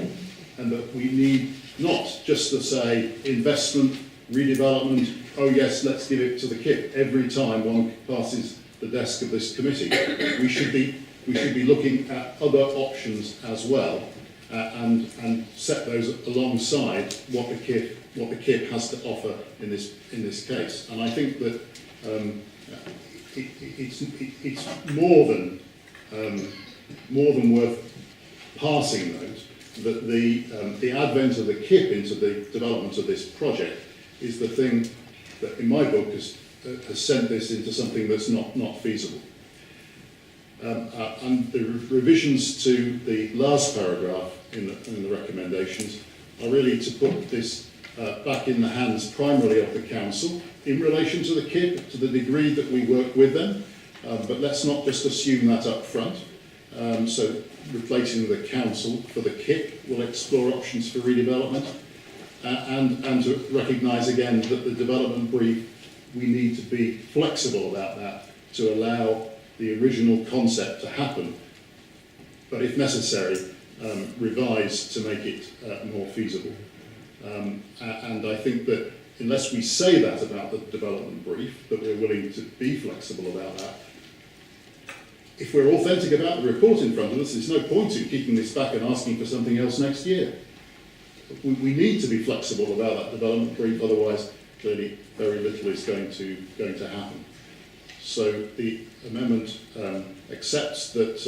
and that we need not just to say investment, redevelopment, oh yes, let's give it to the KIP every time one passes the desk of this committee. We should be looking at other options as well, and set those alongside what the KIP has to offer in this case. And I think that it's more than worth passing note that the advent of the KIP into the development of this project is the thing that, in my book, has sent this into something that's not feasible. And the revisions to the last paragraph in the recommendations are really to put this back in the hands primarily of the council in relation to the KIP, to the degree that we work with them, but let's not just assume that up front. So replacing the council for the KIP will explore options for redevelopment, and to recognise again that the development brief, we need to be flexible about that to allow the original concept to happen, but if necessary, revise to make it more feasible. And I think that unless we say that about the development brief, that we're willing to be flexible about that, if we're authentic about the report in front of us, there's no point in keeping this back and asking for something else next year. We need to be flexible about that development brief, otherwise clearly very little is going to happen. So the amendment accepts that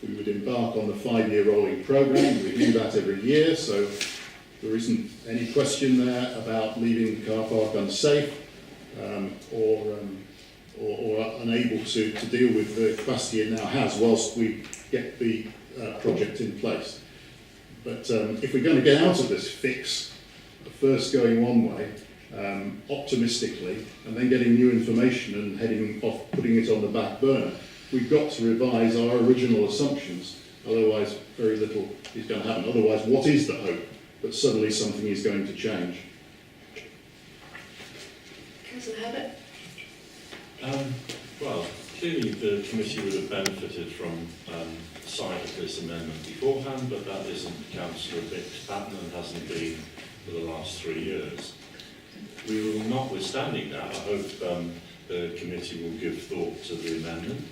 we would embark on the 5-year rolling programme, review that every year, so there isn't any question there about leaving the car park unsafe or unable to deal with the capacity it now has whilst we get the project in place. But if we're going to get out of this fix, first going one way, optimistically, and then getting new information and heading off, putting it on the back burner, we've got to revise our original assumptions, otherwise very little is going to happen. Otherwise, what is the hope that suddenly something is going to change? Councillor Herbert? Well, clearly the committee would have benefited from sight of this amendment beforehand, but that isn't Councillor Bick's pattern and hasn't been for the last 3 years. We will, notwithstanding that, I hope the committee will give thought to the amendment.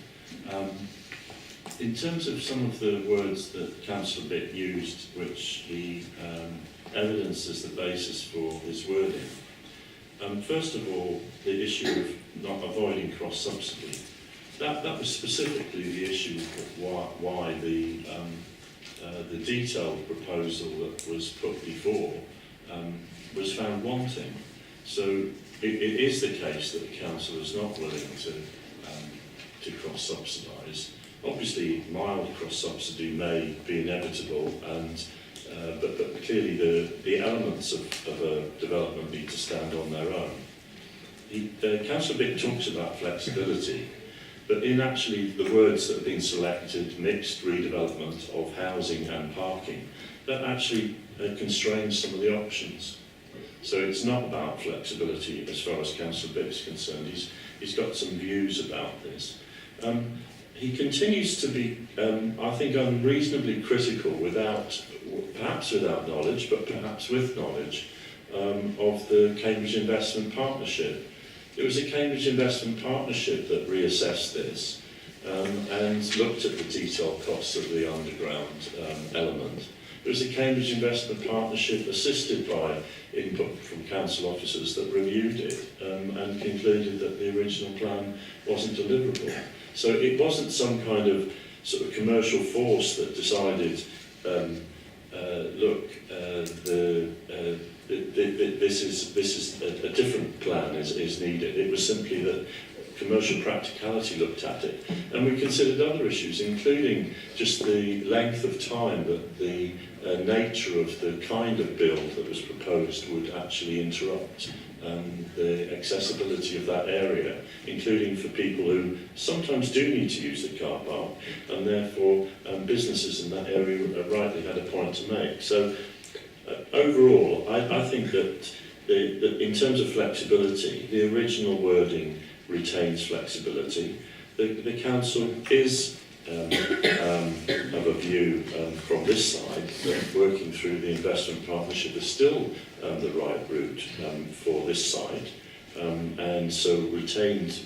In terms of some of the words that Councillor Bick used, which he evidenced as the basis for his wording, first of all, the issue of not avoiding cross-subsidy. That was specifically the issue of why the detailed proposal that was put before was found wanting. So it is the case that the council is not willing to cross-subsidise. Obviously, mild cross-subsidy may be inevitable, and but clearly the elements of a development need to stand on their own. Councillor Bick talks about flexibility, but in actually the words that have been selected, mixed redevelopment of housing and parking, that actually constrains some of the options. So it's not about flexibility as far as Councillor Bick is concerned. He's got some views about this. He continues to be, I think, unreasonably critical, perhaps without knowledge, but perhaps with knowledge, of the Cambridge Investment Partnership. It was a Cambridge Investment Partnership that reassessed this and looked at the detailed costs of the underground element. It was a Cambridge Investment Partnership assisted by input from council officers that reviewed it and concluded that the original plan wasn't deliverable. So it wasn't some kind of sort of commercial force that decided, look, this is a different plan is needed. It was simply that commercial practicality looked at it, and we considered other issues, including just the length of time that the nature of the kind of build that was proposed would actually interrupt the accessibility of that area, including for people who sometimes do need to use the car park, and therefore businesses in that area rightly had a point to make. So overall, I think that in terms of flexibility, the original wording retains flexibility. The council is of a view from this side that working through the investment partnership is still the right route for this side, and so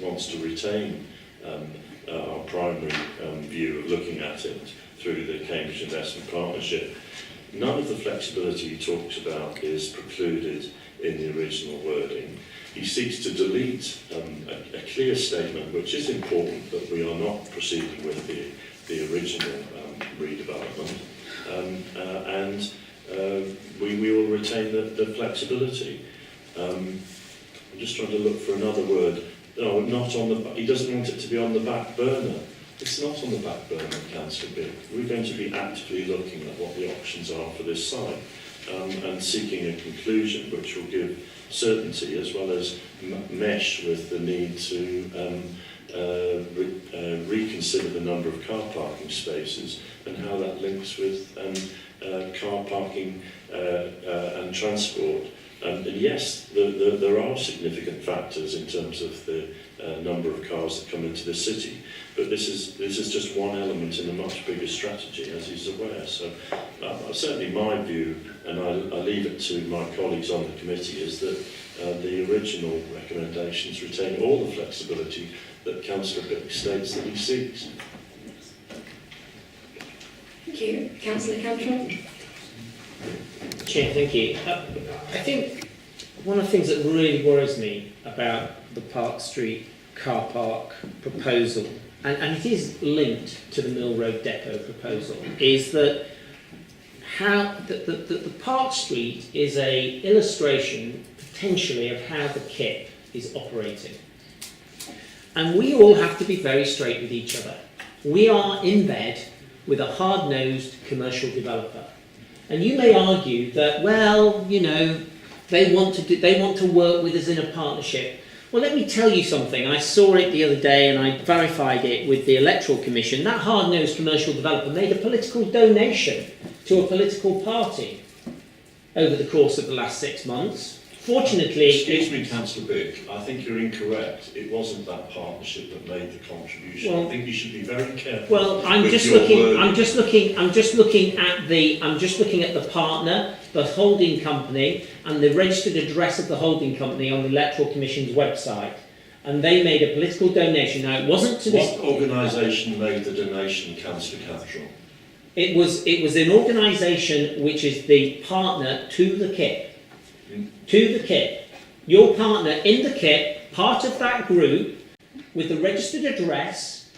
wants to retain our primary view of looking at it through the Cambridge Investment Partnership. None of the flexibility he talks about is precluded in the original wording. He seeks to delete a clear statement, which is important, that we are not proceeding with the original redevelopment, and we will retain the flexibility. I'm just trying to look for another word. No, not on the. He doesn't want it to be on the back burner. It's not on the back burner, Councillor Bick. We're going to be actively looking at what the options are for this site and seeking a conclusion which will give certainty as well as mesh with the need to reconsider the number of car parking spaces and how that links with car parking and transport. And yes, there are significant factors in terms of the number of cars that come into the city, but this is just one element in a much bigger strategy, as he's aware. So certainly my view, and I leave it to my colleagues on the committee, is that the original recommendations retain all the flexibility that Councillor Bick states that he seeks. Thank you. Councillor Cantrell. Chair, thank you. I think one of the things that really worries me about the Park Street car park proposal, and it is linked to the Mill Road Depot proposal, is that how the Park Street is an illustration potentially of how the KIP is operating. And we all have to be very straight with each other. We are in bed with a hard-nosed commercial developer. And you may argue that, well, you know, they want to work with us in a partnership. Well, let me tell you something. I saw it the other day and I verified it with the Electoral Commission. That hard-nosed commercial developer made a political donation to a political party over the course of the last 6 months. Fortunately, Excuse me, Councillor Bick, I think you're incorrect. It wasn't that partnership that made the contribution. Well, I think you should be very careful. well, I'm with just your looking. wording. I'm just looking at the partner, the holding company, and the registered address of the holding company on the Electoral Commission's website. And they made a political donation. Now, it wasn't to this. What organisation made the donation, Councillor Cattrall? It was an organisation which is the partner to the KIP. To the KIP. Your partner in the KIP, part of that group, with the registered address,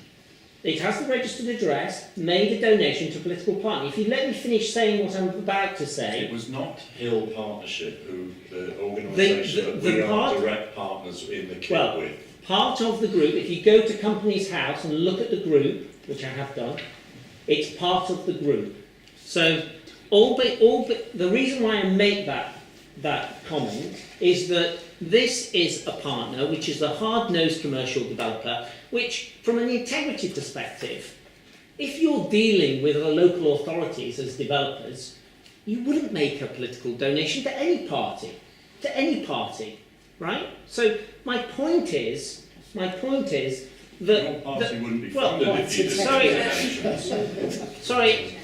it has the registered address, made a donation to a political party. If you let me finish saying what I'm about to say. It was not Hill Partnership, who the organisation that we are direct partners in the KIP with. Part of the group, if you go to Company's House and look at the group, which I have done, it's part of the group. So, the reason why I make that comment is that this is a partner which is a hard-nosed commercial developer, which, from an integrity perspective, if you're dealing with the local authorities as developers, you wouldn't make a political donation to any party, right? So my point is that Your party wouldn't be funded if you did sorry,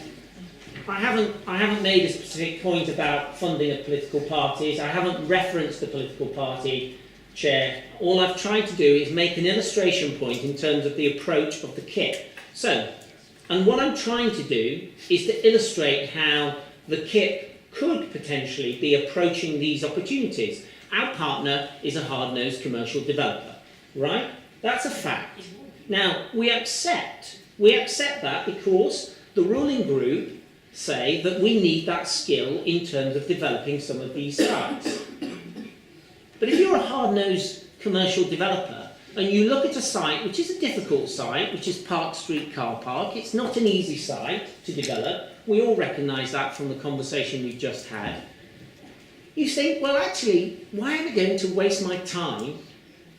I haven't made a specific point about funding of political parties. I haven't referenced the political party, Chair. All I've tried to do is make an illustration point in terms of the approach of the KIP. So, and what I'm trying to do is to illustrate how the KIP could potentially be approaching these opportunities. Our partner is a hard-nosed commercial developer, right? That's a fact. Now, we accept that because the ruling group say that we need that skill in terms of developing some of these sites. But if you're a hard-nosed commercial developer and you look at a site which is a difficult site, which is Park Street Car Park, it's not an easy site to develop, we all recognise that from the conversation we've just had, you think, well actually, why am I going to waste my time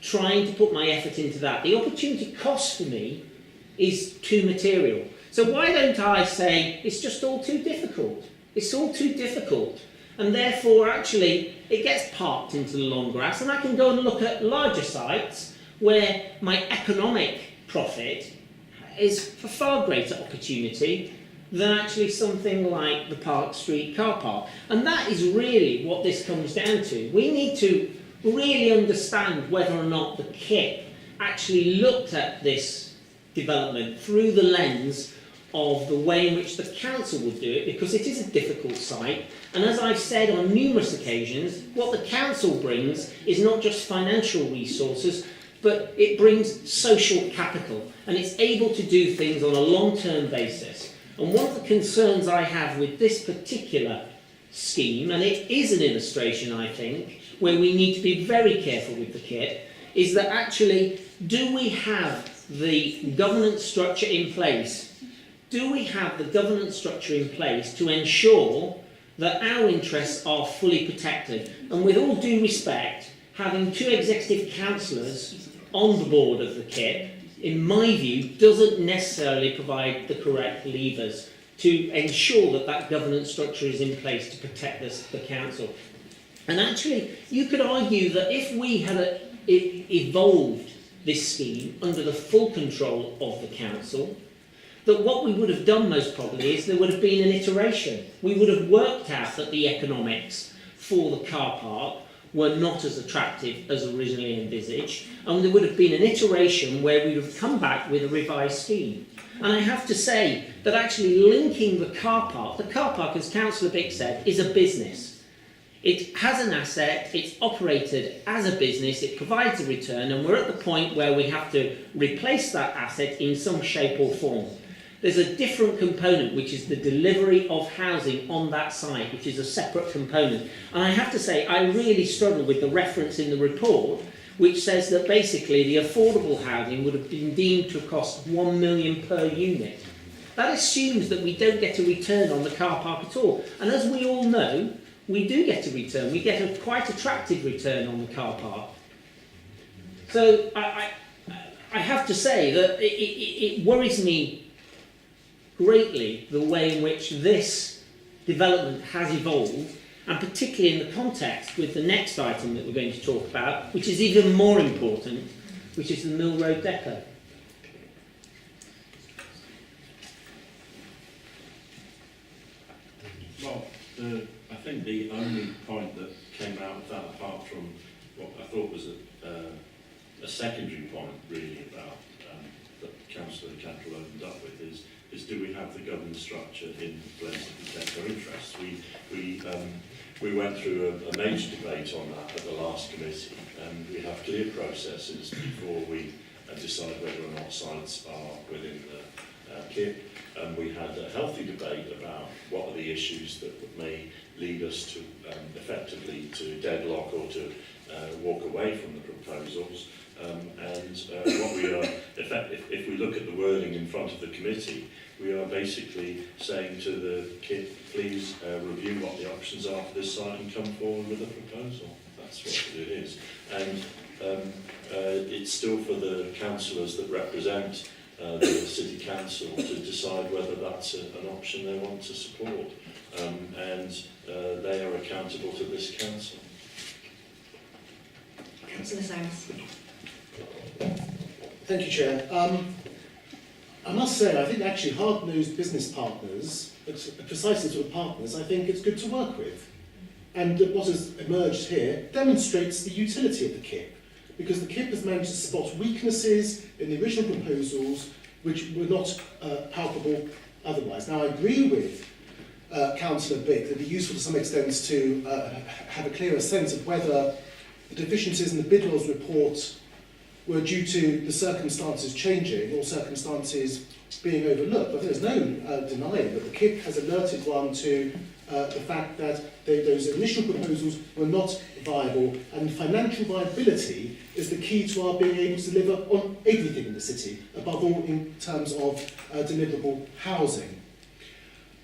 trying to put my effort into that? The opportunity cost for me is too material. So why don't I say, it's just all too difficult. It's all too difficult. And therefore, actually, it gets parked into the long grass, and I can go and look at larger sites where my economic profit is a far greater opportunity than actually something like the Park Street Car Park. And that is really what this comes down to. We need to really understand whether or not the KIP actually looked at this development through the lens of the way in which the council would do it, because it is a difficult site. And as I've said on numerous occasions, what the council brings is not just financial resources, but it brings social capital, and it's able to do things on a long-term basis. And one of the concerns I have with this particular scheme, and it is an illustration, I think, where we need to be very careful with the KIP, is that actually, do we have the governance structure in place? Do we have the governance structure in place to ensure that our interests are fully protected? And with all due respect, having two executive councillors on the board of the KIP, in my view, doesn't necessarily provide the correct levers to ensure that that governance structure is in place to protect the council. And actually, you could argue that if we had evolved this scheme under the full control of the council, that what we would have done most probably is there would have been an iteration. We would have worked out that the economics for the car park were not as attractive as originally envisaged, and there would have been an iteration where we would have come back with a revised scheme. And I have to say that actually linking the car park, as Councillor Bick said, is a business. It has an asset, it's operated as a business, it provides a return, and we're at the point where we have to replace that asset in some shape or form. There's a different component, which is the delivery of housing on that site, which is a separate component. And I have to say, I really struggle with the reference in the report, which says that basically the affordable housing would have been deemed to cost £1 million per unit. That assumes that we don't get a return on the car park at all. And as we all know, we do get a return. We get a quite attractive return on the car park. So I have to say that it worries me greatly the way in which this development has evolved, and particularly in the context with the next item that we're going to talk about, which is even more important, which is the Mill Road Depot. Well, I think the only point that came out of that, apart from what I thought was a secondary point really about that Councillor Cantrell opened up with is do we have the governance structure in place to protect our interests? We went through a major debate on that at the last committee, and we have clear processes before we decide whether or not sites are within the KIP. We had a healthy debate about what are the issues that may lead us to effectively to deadlock or to walk away from the proposals. What we are, if we look at the wording in front of the committee, we are basically saying to the KIP, please review what the options are for this site and come forward with a proposal. That's what it is. And it's still for the councillors that represent the City Council to decide whether that's an option they want to support. They are accountable to this council. Councillor Sands. Thank you, Chair. I must say, I think actually hard-nosed business partners, precisely sort of partners, I think it's good to work with. And what has emerged here demonstrates the utility of the KIP, because the KIP has managed to spot weaknesses in the original proposals which were not palpable otherwise. Now, I agree with Councillor Bick that it would be useful to some extent to have a clearer sense of whether the deficiencies in the Bidwell's report were due to the circumstances changing or circumstances being overlooked. But there's no denying that the KIP has alerted one to the fact that those initial proposals were not viable, and financial viability is the key to our being able to deliver on everything in the city, above all in terms of deliverable housing.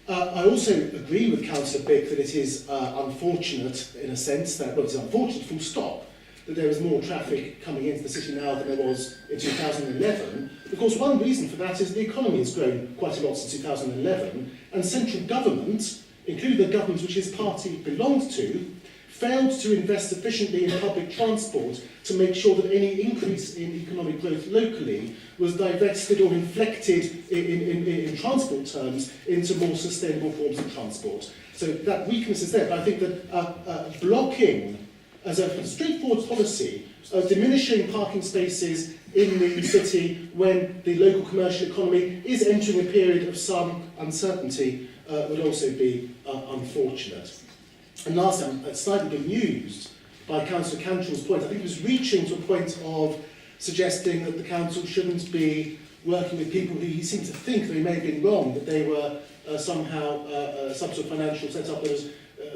I also agree with Councillor Bick that it is unfortunate in a sense that, well, it's unfortunate full stop, that there is more traffic coming into the city now than there was in 2011. Of course, one reason for that is the economy has grown quite a lot since 2011, and central government, including the government which his party belonged to, failed to invest sufficiently in public transport to make sure that any increase in economic growth locally was divested or inflected in transport terms into more sustainable forms of transport. So that weakness is there, but I think that blocking as a straightforward policy of diminishing parking spaces in the city when the local commercial economy is entering a period of some uncertainty would also be unfortunate. And last, I'm slightly bemused by Councillor Cantrell's point. I think he was reaching to a point of suggesting that the council shouldn't be working with people who he seemed to think, though he may have been wrong, that they were somehow some sort of financial set-up that was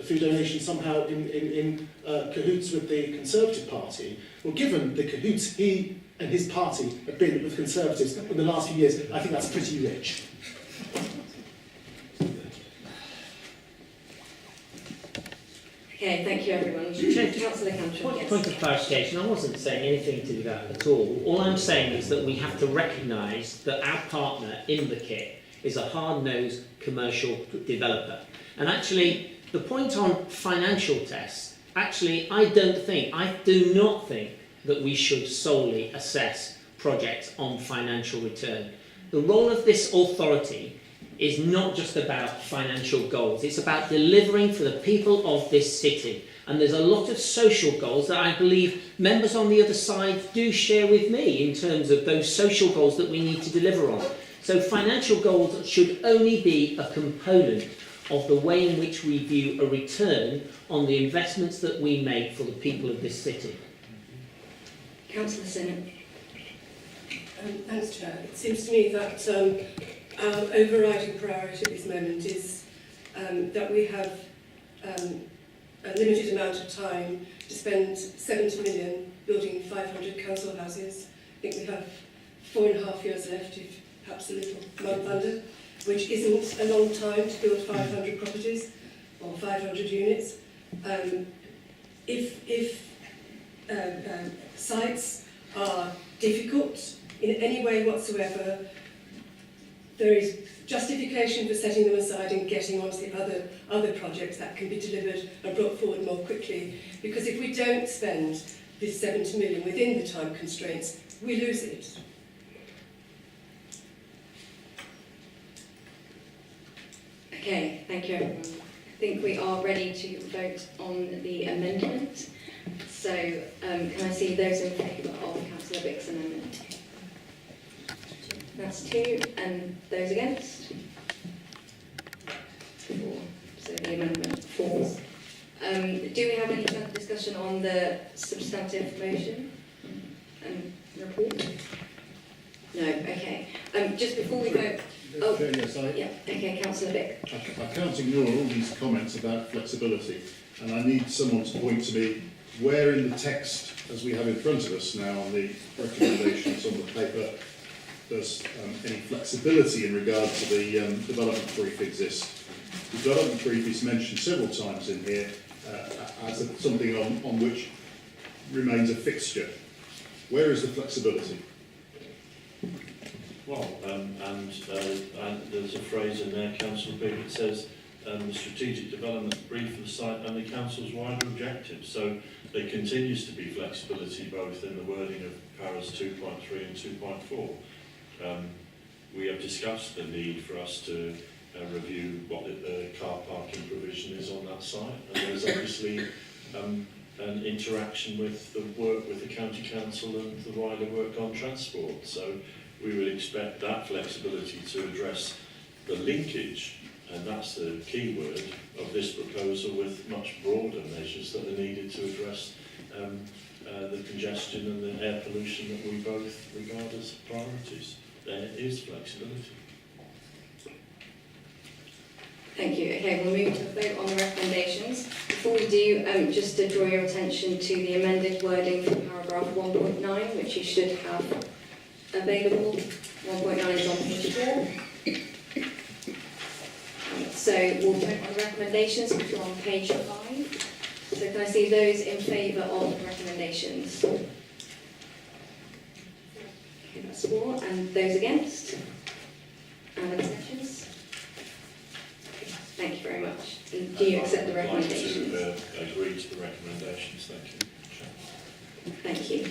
through donations somehow in cahoots with the Conservative Party. Well, given the cahoots he and his party have been with Conservatives in the last few years, I think that's pretty rich. Okay, thank you everyone. Councillor Cantrell, yes. Point of clarification, I wasn't saying anything to do that at all. All I'm saying is that we have to recognise that our partner in the KIP is a hard-nosed commercial developer. And actually, the point on financial tests, actually, I do not think that we should solely assess projects on financial return. The role of this authority is not just about financial goals, it's about delivering for the people of this city. And there's a lot of social goals that I believe members on the other side do share with me in terms of those social goals that we need to deliver on. So financial goals should only be a component of the way in which we view a return on the investments that we make for the people of this city. Councillor Sinnott. Thanks, Chair. It seems to me that our overriding priority at this moment is that we have a limited amount of time to spend 70 million building 500 council houses. I think we have 4.5 years left, if perhaps a little month under, which isn't a long time to build 500 properties or 500 units. If sites are difficult in any way whatsoever, there is justification for setting them aside and getting on to the other projects that can be delivered and brought forward more quickly. Because if we don't spend this 70 million within the time constraints, we lose it. Okay, thank you everyone. I think we are ready to vote on the amendment. So can I see those in favour of Councillor Bick's amendment? That's 2, and those against? 4. So the amendment falls. Do we have any further discussion on the substantive motion and report? No, okay. Just before we vote... Oh, Yes, yeah, okay, Councillor Bick. I can't ignore all these comments about flexibility, and I need someone to point to me where in the text, as we have in front of us now on the recommendations on the paper, does any flexibility in regard to the development brief exist. The development brief is mentioned several times in here as something on which remains a fixture. Where is the flexibility? Well, and there's a phrase in there, Councillor Big, it says the strategic development brief of the site and the council's wider objectives. So there continues to be flexibility both in the wording of paras 2.3 and 2.4. We have discussed the need for us to review what the car parking provision is on that site, and there's obviously an interaction with the work with the county council and the wider work on transport. So we would expect that flexibility to address the linkage, and that's the key word, of this proposal with much broader measures that are needed to address the congestion and the air pollution that we both regard as priorities. There is flexibility. Thank you. Okay, we'll move to vote on the recommendations. Before we do, just to draw your attention to the amended wording for paragraph 1.9, which you should have available. 1.9 is on page 4. So we'll vote on the recommendations, which are on page 5. So can I see those in favour of the recommendations? Okay, that's 4. And those against? And abstentions? Thank you very much. And do you accept the recommendations? I'd like to agree to the recommendations, thank you. Thank you.